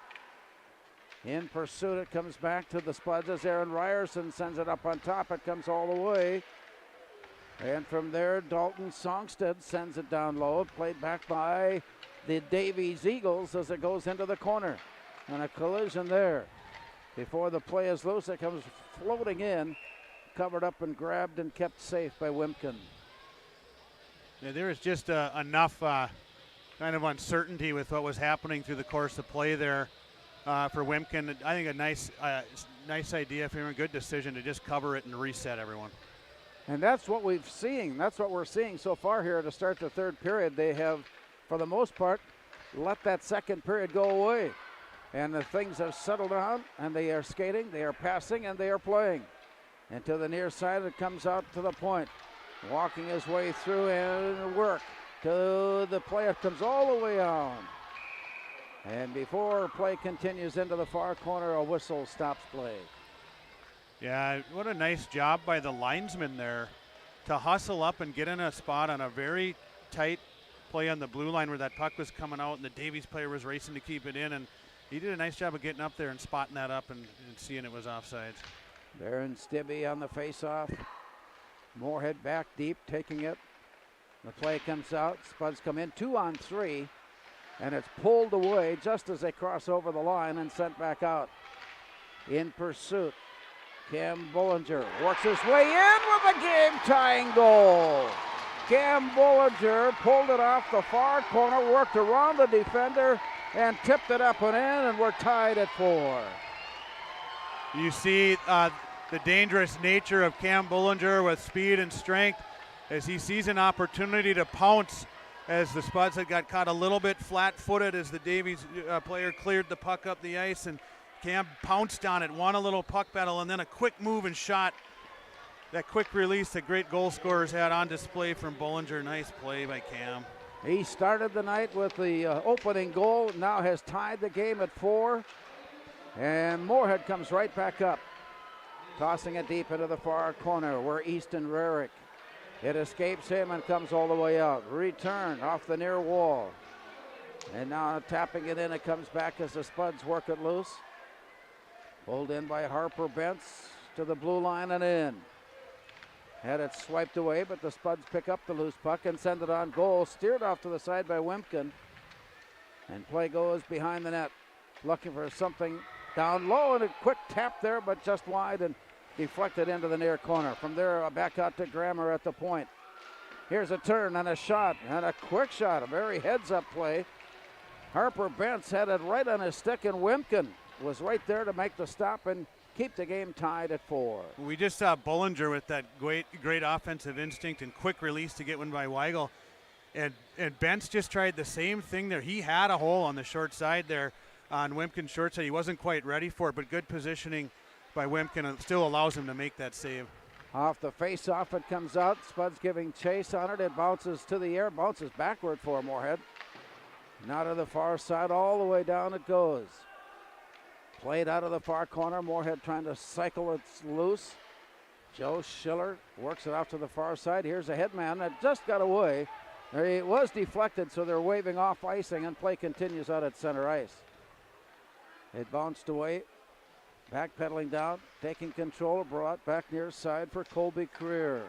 In pursuit, it comes back to the Spuds as Aaron Ryerson sends it up on top. It comes all the way. And from there, Dalton Songstead sends it down low, played back by the Davies Eagles as it goes into the corner. And a collision there. Before the play is loose, it comes floating in, covered up and grabbed and kept safe by Wimpkin. Yeah, there was just enough kind of uncertainty with what was happening through the course of play there for Wimpkin. I think a nice idea for him, a good decision to just cover it and reset everyone. And that's what we've seen. That's what we're seeing so far here to start the third period. They have, for the most part, let that second period go away. And the things have settled down, and they are skating, they are passing, and they are playing. And to the near side, it comes out to the point. Walking his way through and work to the play. It comes all the way on. And before play continues into the far corner, a whistle stops play. Yeah, what a nice job by the linesman there to hustle up and get in a spot on a very tight play on the blue line where that puck was coming out and the Davies player was racing to keep it in, and he did a nice job of getting up there and spotting that up and seeing it was offsides. Baron Stibbe on the face-off. Moorhead back deep, taking it. The play comes out. Spuds come in 2-on-3, and it's pulled away just as they cross over the line and sent back out. In pursuit, Cam Bullinger works his way in with a game-tying goal. Cam Bullinger pulled it off the far corner, worked around the defender, and tipped it up and in, and we're tied at 4. You see the dangerous nature of Cam Bullinger with speed and strength as he sees an opportunity to pounce as the Spuds had got caught a little bit flat-footed as the Davies player cleared the puck up the ice, and Cam pounced on it, won a little puck battle, and then a quick move and shot. That quick release that great goal scorers had on display from Bullinger. Nice play by Cam. He started the night with the opening goal, now has tied the game at 4. And Moorhead comes right back up, tossing it deep into the far corner where Easton Rarick. It escapes him and comes all the way out. Return off the near wall. And now tapping it in, it comes back as the Spuds work it loose. Pulled in by Harper Bentz to the blue line and in. Had it swiped away, but the Spuds pick up the loose puck and send it on goal. Steered off to the side by Wimpkin. And play goes behind the net. Looking for something down low, and a quick tap there, but just wide and deflected into the near corner. From there, back out to Grammer at the point. Here's a turn and a shot, and a quick shot, a very heads-up play. Harper Bentz had it right on his stick, and Wimpkin was right there to make the stop and keep the game tied at 4. We just saw Bullinger with that great offensive instinct and quick release to get one by Weigel. And Bentz just tried the same thing there. He had a hole on the short side there on Wimpkin's short side. He wasn't quite ready for it, but good positioning by Wimpkin, and still allows him to make that save. Off the face-off, it comes out. Spuds giving chase on it. It bounces to the air, bounces backward for Moorhead. Now to the far side, all the way down it goes. Played out of the far corner. Moorhead trying to cycle it loose. Joe Schiller works it off to the far side. Here's a headman that just got away. It was deflected, so they're waving off icing, and play continues out at center ice. It bounced away. Backpedaling down, taking control, brought back near side for Colby Creer.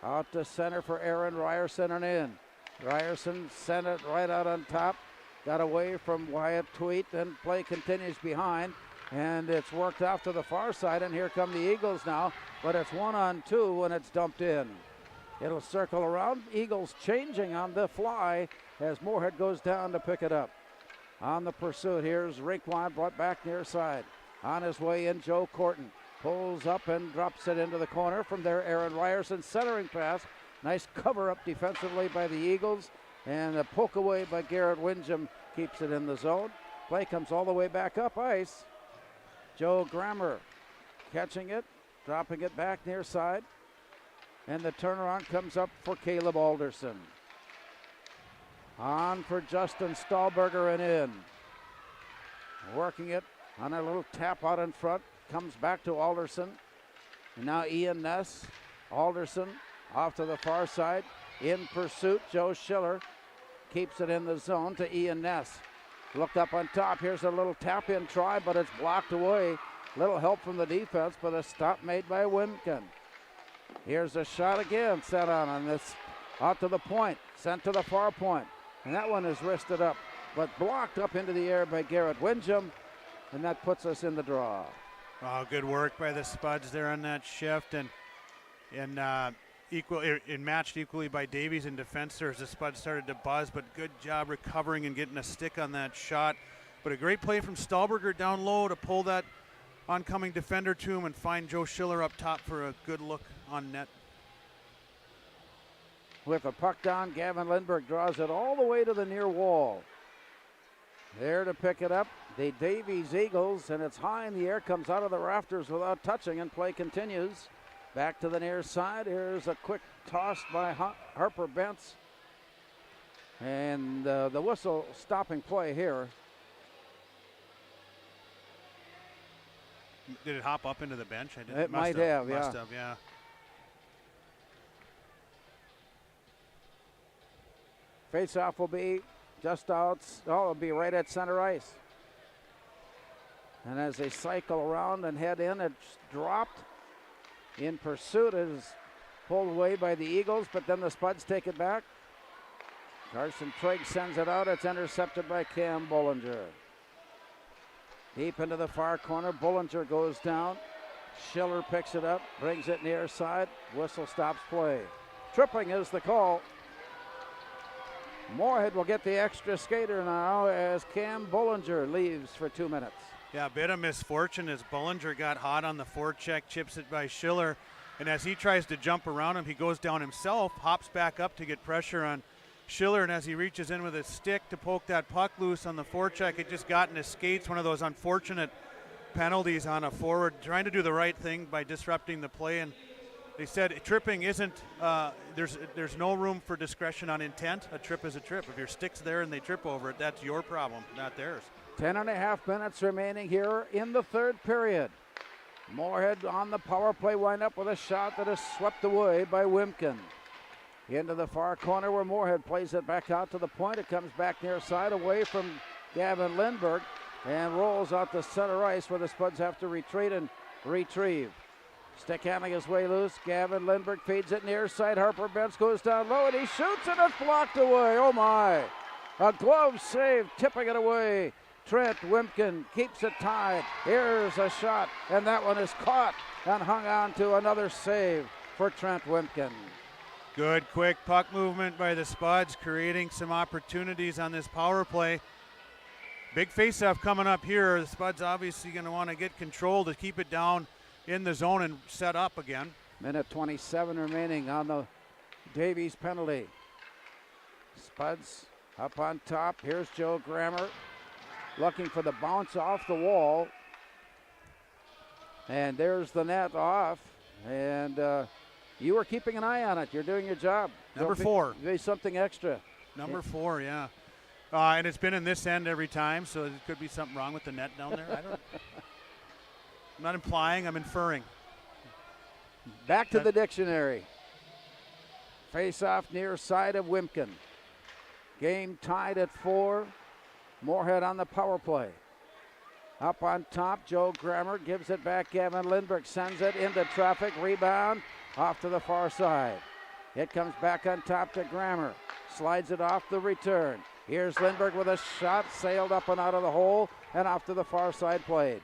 Out to center for Aaron Ryerson and in. Ryerson sent it right out on top. Got away from Wyatt Tweet, and play continues behind. And it's worked off to the far side, and here come the Eagles now. But it's 1-on-2 when it's dumped in. It'll circle around. Eagles changing on the fly as Moorhead goes down to pick it up. on the pursuit. Here's Raekwon brought back near side. On his way in, Joe Corton pulls up and drops it into the corner. From there, Aaron Ryerson centering pass. Nice cover up defensively by the Eagles. And a poke away by Garrett Windjam keeps it in the zone. Play comes all the way back up ice. Joe Grammer catching it, dropping it back near side. And the turnaround comes up for Caleb Alderson. On for Justin Stahlberger and in. Working it on a little tap out in front. Comes back to Alderson. And now Ian Ness. Alderson off to the far side. In pursuit, Joe Schiller keeps it in the zone to Ian Ness. Looked up on top. Here's a little tap-in try, but it's blocked away. Little help from the defense, but a stop made by Wimkin. Here's a shot again set on, and it's out to the point, sent to the far point. And that one is wristed up, but blocked up into the air by Garrett Windjam, and that puts us in the draw. Oh, good work by the Spuds there on that shift, and matched equally by Davies in defense there as the Spuds started to buzz, but good job recovering and getting a stick on that shot. But a great play from Stahlberger down low to pull that oncoming defender to him and find Joe Schiller up top for a good look on net. With a puck down, Gavin Lindbergh draws it all the way to the near wall. There to pick it up, the Davies Eagles, and it's high in the air, comes out of the rafters without touching, and play continues. Back to the near side. Here's a quick toss by Harper Bentz. And the whistle stopping play here. Did it hop up into the bench? It might have, yeah. Must have, yeah. Face-off will be just out. Oh, it'll be right at center ice. And as they cycle around and head in, it's dropped. In pursuit is pulled away by the Eagles, but then the Spuds take it back. Carson Trigg sends it out. It's intercepted by Cam Bollinger. Deep into the far corner. Bollinger goes down. Schiller picks it up, brings it near side. Whistle stops play. Tripping is the call. Moorhead will get the extra skater now as Cam Bollinger leaves for 2 minutes. Yeah, a bit of misfortune as Bollinger got hot on the forecheck, chips it by Schiller, and as he tries to jump around him, he goes down himself, hops back up to get pressure on Schiller, and as he reaches in with his stick to poke that puck loose on the forecheck, it just got in his skates, one of those unfortunate penalties on a forward, trying to do the right thing by disrupting the play, and they said tripping isn't, there's no room for discretion on intent. A trip is a trip. If your stick's there and they trip over it, that's your problem, not theirs. 10.5 minutes remaining here in the third period. Moorhead on the power play wind up with a shot that is swept away by Wimkin. Into the far corner where Moorhead plays it back out to the point. It comes back near side away from Gavin Lindbergh and rolls out to center ice where the Spuds have to retreat and retrieve. Stick handling his way loose. Gavin Lindbergh feeds it near side. Harper Bentz goes down low and he shoots and it's blocked away. Oh my. A glove save, tipping it away. Trent Wimkin keeps it tied. Here's a shot, and that one is caught and hung on to another save for Trent Wimkin. Good quick puck movement by the Spuds, creating some opportunities on this power play. Big face-off coming up here. The Spuds obviously going to want to get control to keep it down in the zone and set up again. Minute 27 remaining on the Davies penalty. Spuds up on top. Here's Joe Grammer looking for the bounce off the wall. And there's the net off. And you were keeping an eye on it. You're doing your job. Number 4. Be something extra. Number 4, yeah. And it's been in this end every time, so there could be something wrong with the net down there. I'm not implying, I'm inferring. Back to the dictionary. Face off near side of Wimkin. Game tied at 4. Moorhead on the power play. Up on top, Joe Grammer gives it back. Gavin Lindbergh sends it into traffic. Rebound off to the far side. It comes back on top to Grammer. Slides it off the return. Here's Lindbergh with a shot. Sailed up and out of the hole and off to the far side played.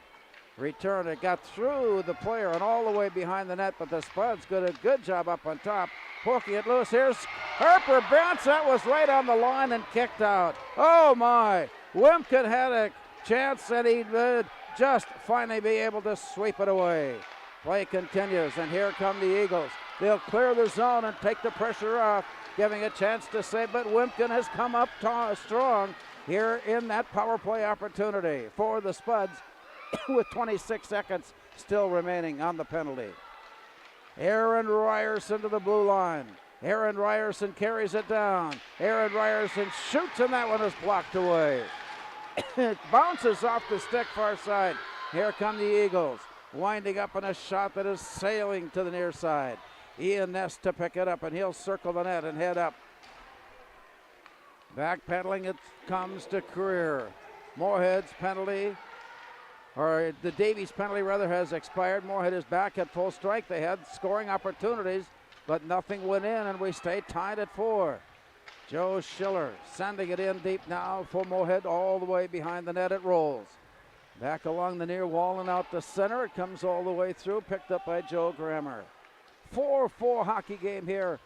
Return. It got through the player and all the way behind the net, but the Spuds did a good job up on top. Poking it loose. Here's Harper Bentz. That was right on the line and kicked out. Oh my. Wimpkin had a chance and he'd just finally be able to sweep it away. Play continues, and here come the Eagles. They'll clear the zone and take the pressure off, giving a chance to save, but Wimpkin has come up strong here in that power play opportunity for the Spuds with 26 seconds still remaining on the penalty. Aaron Ryerson to the blue line. Aaron Ryerson carries it down. Aaron Ryerson shoots, and that one is blocked away. It bounces off the stick far side. Here come the Eagles, winding up on a shot that is sailing to the near side. Ian Ness to pick it up, and he'll circle the net and head up. Backpedaling it comes to Career. Moorhead's penalty, or the Davies penalty rather, has expired. Moorhead is back at full strike. They had scoring opportunities, but nothing went in, and we stay tied at 4. Joe Schiller sending it in deep now for Moorhead, all the way behind the net. It rolls. Back along the near wall and out the center. It comes all the way through, picked up by Joe Grammer. 4-4 hockey game here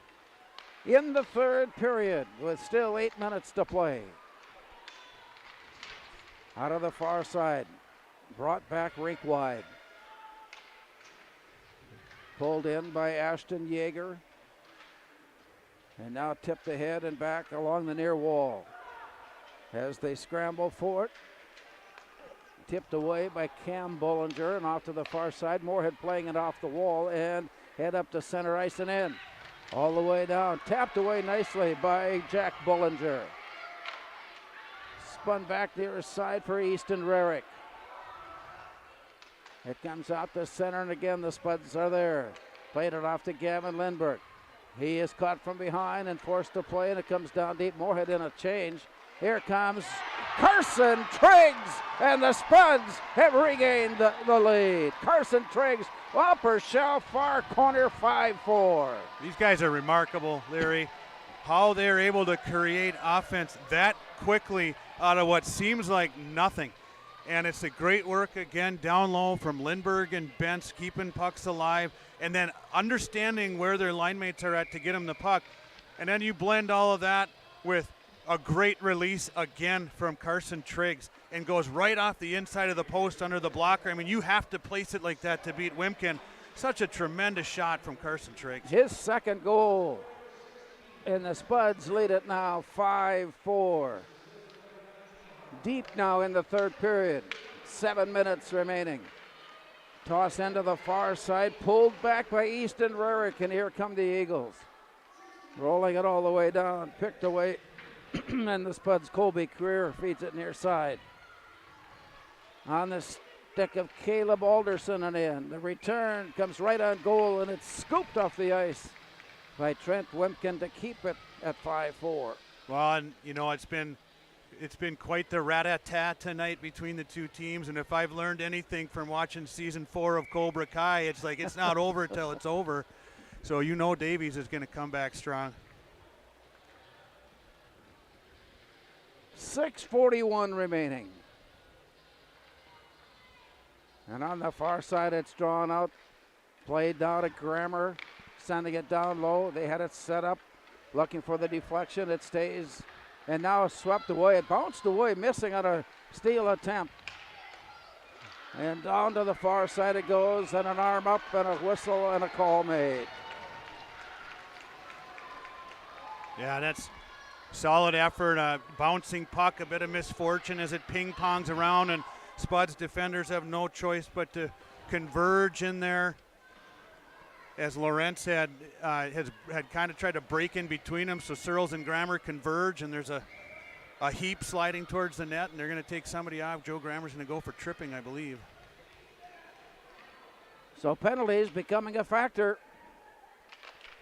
in the third period with still 8 minutes to play. Out of the far side, brought back rink wide. Pulled in by Ashton Yeager. And now tipped ahead and back along the near wall as they scramble for it. Tipped away by Cam Bollinger and off to the far side. Moorhead playing it off the wall and head up to center ice and in. All the way down. Tapped away nicely by Jack Bollinger. Spun back near his side for Easton Rarick. It comes out to center, and again the Spuds are there. Played it off to Gavin Lindbergh. He is caught from behind and forced to play, and it comes down deep. Moorhead in a change. Here comes Carson Triggs, and the Spuds have regained the lead. Carson Triggs, upper shelf, far corner, 5-4. These guys are remarkable, Larry. How they're able to create offense that quickly out of what seems like nothing. And it's a great work again down low from Lindbergh and Bentz, keeping pucks alive, and then understanding where their line mates are at to get them the puck. And then you blend all of that with a great release again from Carson Triggs, and goes right off the inside of the post under the blocker. I mean, you have to place it like that to beat Wimpkin. Such a tremendous shot from Carson Triggs. His second goal, and the Spuds lead it now 5-4. Deep now in the third period. 7 minutes remaining. Toss into the far side, pulled back by Easton Rarick, and here come the Eagles. Rolling it all the way down, picked away, and the Spuds' Colby Career feeds it near side. On the stick of Caleb Alderson and in. The return comes right on goal, and it's scooped off the ice by Trent Wimpkin to keep it at 5-4. Well, and you know, it's been quite the rat-a-tat tonight between the two teams, and if I've learned anything from watching season 4 of Cobra Kai, it's like it's not over till it's over. So you know Davies is going to come back strong. 6:41 remaining. And on the far side, it's drawn out. Played down to Grammer, sending it down low. They had it set up, looking for the deflection. It stays, and now it's swept away. It bounced away, missing on a steal attempt. And down to the far side it goes, and an arm up, and a whistle, and a call made. Yeah, that's solid effort. A bouncing puck, a bit of misfortune as it ping-pongs around, and Spuds defenders have no choice but to converge in there. As Lawrence had kind of tried to break in between them, so Searles and Grammer converge, and there's a heap sliding towards the net, and they're going to take somebody off. Joe Grammer's going to go for tripping, I believe. So penalties becoming a factor.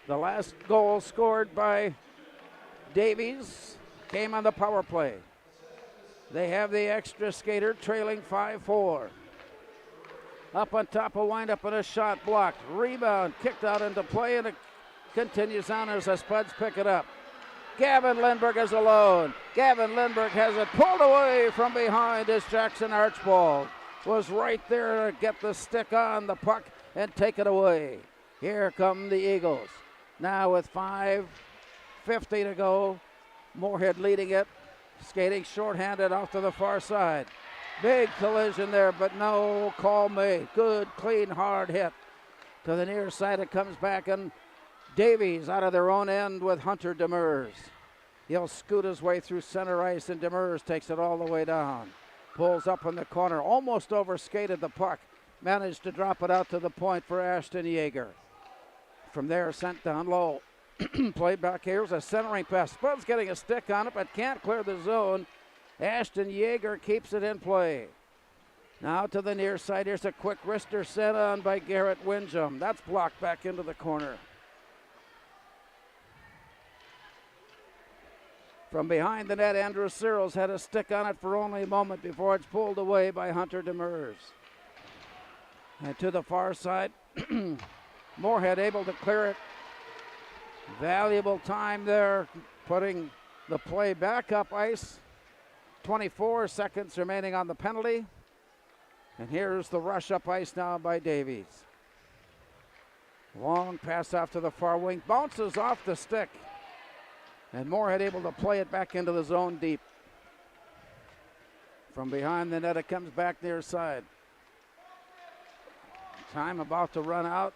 The last goal scored by Davies came on the power play. They have the extra skater trailing 5-4. Up on top, a windup and a shot blocked. Rebound kicked out into play, and it continues on as the Spuds pick it up. Gavin Lindbergh is alone. Gavin Lindbergh has it pulled away from behind as Jackson Archibald was right there to get the stick on the puck and take it away. Here come the Eagles. Now with 5:50 to go, Moorhead leading it Skating shorthanded off to the far side. Big collision there, but no call made. Good, clean, hard hit. To the near side, it comes back, and Davies out of their own end with Hunter Demers. He'll scoot his way through center ice, and Demers takes it all the way down. Pulls up in the corner, almost overskated the puck. Managed to drop it out to the point for Ashton Yeager. From there, sent down low. Played back. Here's a centering pass. Spuds getting a stick on it, but can't clear the zone. Ashton Yeager keeps it in play. Now to the near side. Here's a quick wrister sent on by Garrett Windjam. That's blocked back into the corner. From behind the net, Andrew Searles had a stick on it for only a moment before it's pulled away by Hunter Demers. And to the far side, Moorhead able to clear it. Valuable time there, putting the play back up ice. 24 seconds remaining on the penalty. And here's the rush up ice now by Davies. Long pass off to the far wing, bounces off the stick. And Moorhead able to play it back into the zone deep. From behind the net, it comes back near side. Time about to run out.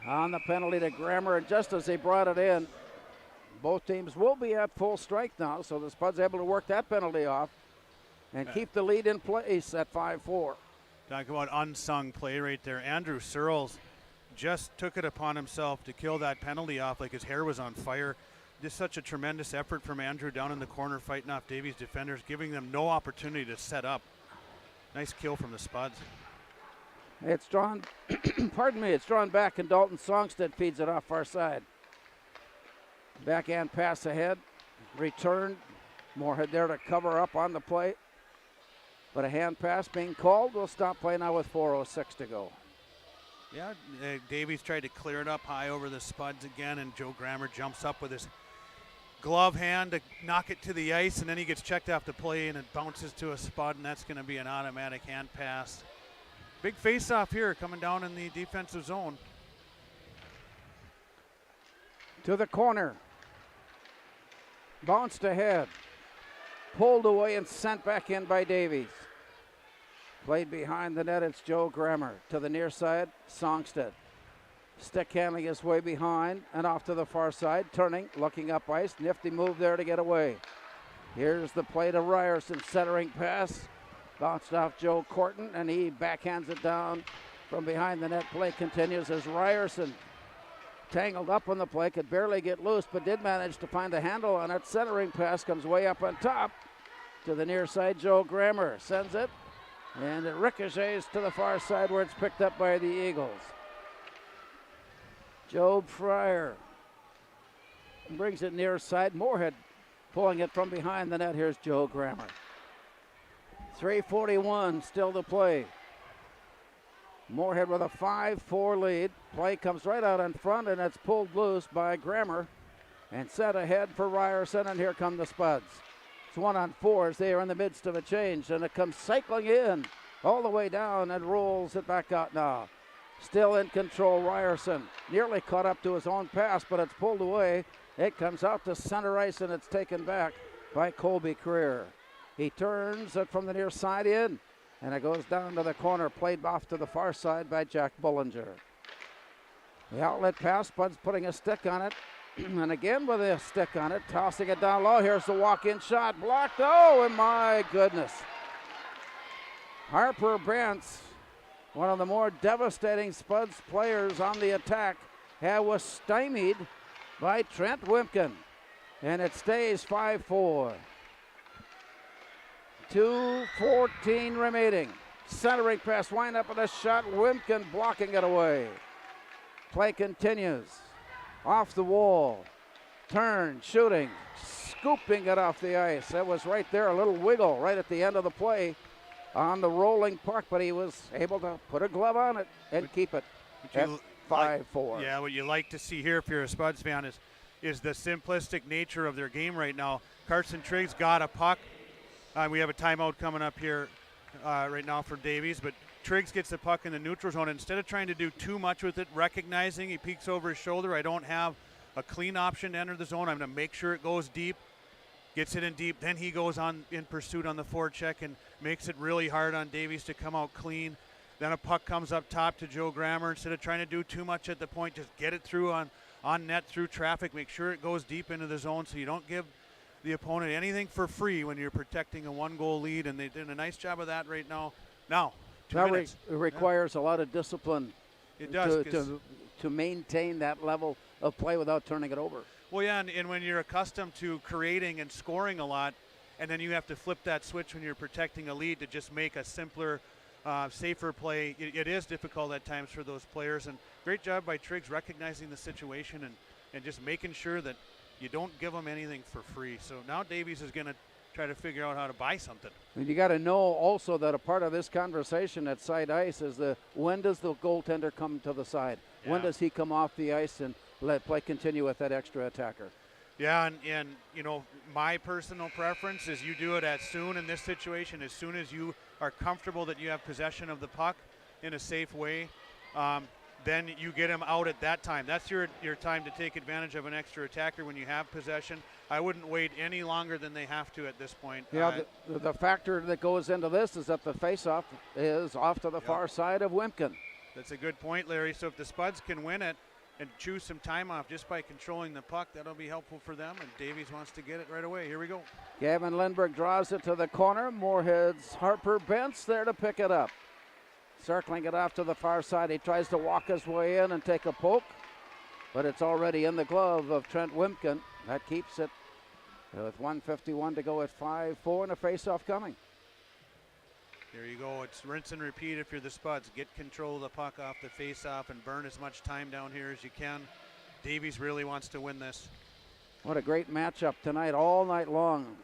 On the penalty to Grammer, and just as they brought it in, both teams will be at full strength now, so the Spuds able to work that penalty off and keep the lead in place at 5-4. Talk about unsung play right there. Andrew Searles just took it upon himself to kill that penalty off like his hair was on fire. Just such a tremendous effort from Andrew down in the corner fighting off Davies' defenders, giving them no opportunity to set up. Nice kill from the Spuds. It's drawn, pardon me, it's drawn back, and Dalton Songstead feeds it off far side. Backhand pass ahead, returned. Moorhead there to cover up on the play. But a hand pass being called. We'll stop play now with 4:06 to go. Yeah, Davies tried to clear it up high over the Spuds again, and Joe Grammer jumps up with his glove hand to knock it to the ice, and then he gets checked off the play, and it bounces to a Spud, and that's going to be an automatic hand pass. Big face-off here coming down in the defensive zone. To the corner. Bounced ahead. Pulled away and sent back in by Davies. Played behind the net, it's Joe Grammer. To the near side, Songstead. Stick handling his way behind and off to the far side. Turning, looking up ice. Nifty move there to get away. Here's the play to Ryerson, centering pass. Bounced off Joe Corton, and he backhands it down from behind the net. Play continues as Ryerson tangled up on the play, could barely get loose, but did manage to find a handle on it. Centering pass comes way up on top to the near side. Joe Grammer sends it, and it ricochets to the far side where it's picked up by the Eagles. Job Fryer brings it near side. Moorhead pulling it from behind the net. Here's Joe Grammer. 3:41 still to play. Moorhead with a 5-4 lead. Play comes right out in front, and it's pulled loose by Grammer and set ahead for Ryerson, and here come the Spuds. It's 1-on-4 as they are in the midst of a change, and it comes cycling in all the way down and rolls it back out now. Still in control, Ryerson nearly caught up to his own pass, but it's pulled away. It comes out to center ice, and it's taken back by Colby Creer. He turns it from the near side in, and it goes down to the corner, played off to the far side by Jack Bullinger. The outlet pass, Spuds putting a stick on it, and again with a stick on it, tossing it down low. Here's the walk-in shot, blocked. Oh, and my goodness. Harper Brantz, one of the more devastating Spuds players on the attack, was stymied by Trent Wimpkin, and it stays 5-4. 2:14 remaining. Centering pass, wind up with a shot. Wimpkin blocking it away. Play continues. Off the wall. Turn, shooting, scooping it off the ice. That was right there, a little wiggle right at the end of the play on the rolling puck, but he was able to put a glove on it and keep it at 5-4. Yeah, what you like to see here if you're a Spuds fan is the simplistic nature of their game right now. Carson Triggs got a puck. We have a timeout coming up here right now for Davies, but Triggs gets the puck in the neutral zone. Instead of trying to do too much with it, recognizing he peeks over his shoulder, I don't have a clean option to enter the zone. I'm going to make sure it goes deep. gets it in deep. Then he goes on in pursuit on the forecheck and makes it really hard on Davies to come out clean. Then a puck comes up top to Joe Grammer. Instead of trying to do too much at the point, just get it through on net through traffic. Make sure it goes deep into the zone so you don't give the opponent anything for free when you're protecting a 1-goal lead, and they did a nice job of that right now. Now, 2 minutes. Requires a lot of discipline. It does. To maintain that level of play without turning it over. Well, yeah, and when you're accustomed to creating and scoring a lot, and then you have to flip that switch when you're protecting a lead to just make a simpler, safer play, it is difficult at times for those players. And great job by Triggs recognizing the situation and just making sure that you don't give them anything for free. So now Davies is going to try to figure out how to buy something. And you got to know also that a part of this conversation at side ice is when does the goaltender come to the side? Yeah. When does he come off the ice and let play continue with that extra attacker? Yeah, and you know, my personal preference is you do it as soon in this situation, as soon as you are comfortable that you have possession of the puck in a safe way, then you get him out at that time. That's your time to take advantage of an extra attacker when you have possession. I wouldn't wait any longer than they have to at this point. Yeah, the factor that goes into this is that the faceoff is off to the far side of Wimpkin. That's a good point, Larry. So if the Spuds can win it and choose some time off just by controlling the puck, that'll be helpful for them. And Davies wants to get it right away. Here we go. Gavin Lindbergh draws it to the corner. Moorhead's Harper Bentz there to pick it up. Circling it off to the far side. He tries to walk his way in and take a poke, but it's already in the glove of Trent Wimpkin. That keeps it with 1:51 to go at 5-4 and a face-off coming. There you go. It's rinse and repeat if you're the Spuds. Get control of the puck off the face-off and burn as much time down here as you can. Davies really wants to win this. What a great matchup tonight, all night long.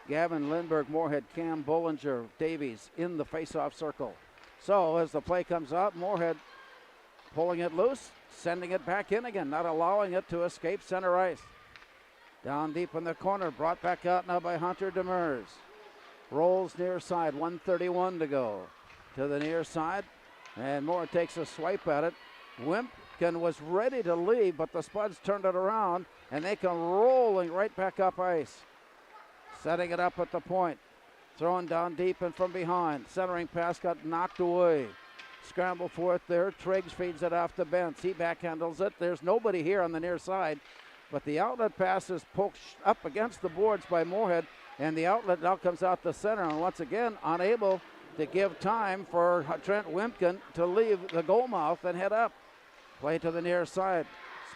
Gavin Lindbergh, Moorhead, Cam Bollinger, Davies in the face-off circle. So as the play comes out, Moorhead pulling it loose, sending it back in again, not allowing it to escape center ice. Down deep in the corner, brought back out now by Hunter Demers. Rolls near side, 1:31 to go. To the near side, and Moore takes a swipe at it. Wimpkin was ready to leave, but the Spuds turned it around, and they come rolling right back up ice. Setting it up at the point. Thrown down deep and from behind. Centering pass got knocked away. Scramble for it there. Triggs feeds it off to Bentz. He backhandles it. There's nobody here on the near side, but the outlet pass is poked up against the boards by Moorhead, and the outlet now comes out the center, and once again unable to give time for Trent Wimpkin to leave the goal mouth and head up. Play to the near side.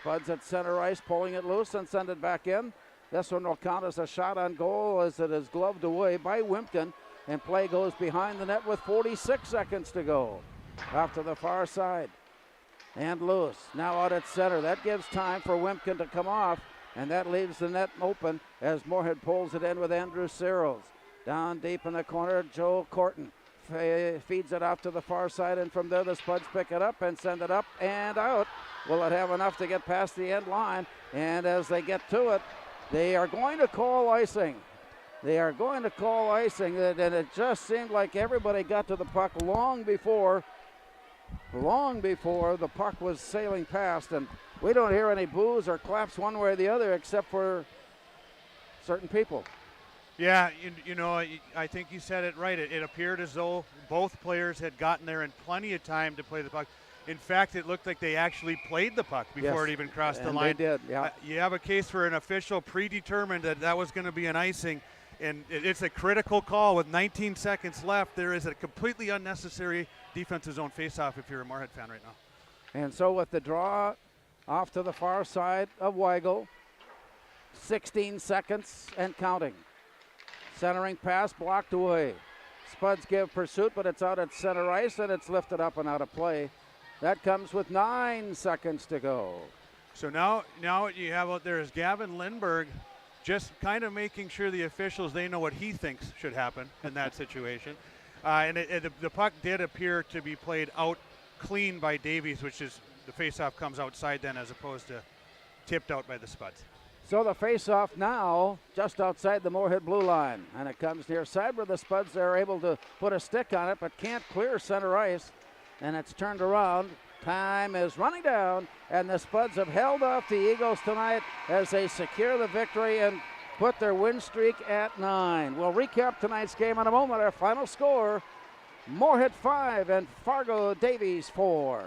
Spuds at center ice, pulling it loose and send it back in. This one will count as a shot on goal as it is gloved away by Wimpkin, and play goes behind the net with 46 seconds to go. Off to the far side and loose. Now out at center. That gives time for Wimpkin to come off, and that leaves the net open as Moorhead pulls it in with Andrew Searles. Down deep in the corner, Joe Corton feeds it off to the far side, and from there the Spuds pick it up and send it up and out. Will it have enough to get past the end line? And as they get to it, they are going to call icing. They are going to call icing, and it just seemed like everybody got to the puck long before the puck was sailing past, and we don't hear any boos or claps one way or the other except for certain people. Yeah, you know, I think you said it right. It appeared as though both players had gotten there in plenty of time to play the puck. In fact, it looked like they actually played the puck before it even crossed the line. They did, yeah. You have a case for an official predetermined that was going to be an icing, and it's a critical call with 19 seconds left. There is a completely unnecessary defensive zone faceoff if you're a Moorhead fan right now. And so with the draw off to the far side of Weigel, 16 seconds and counting. Centering pass blocked away. Spuds give pursuit, but it's out at center ice, and it's lifted up and out of play. That comes with 9 seconds to go. So now what you have out there is Gavin Lindbergh just kind of making sure the officials, they know what he thinks should happen in that situation. And the puck did appear to be played out clean by Davies, which is the faceoff comes outside then as opposed to tipped out by the Spuds. So the faceoff now just outside the Moorhead blue line, and it comes near side where the Spuds are able to put a stick on it but can't clear center ice, and it's turned around. Time is running down, and the Spuds have held off the Eagles tonight as they secure the victory and put their win streak at 9. We'll recap tonight's game in a moment. Our final score, Moorhead 5 and Fargo Davies 4.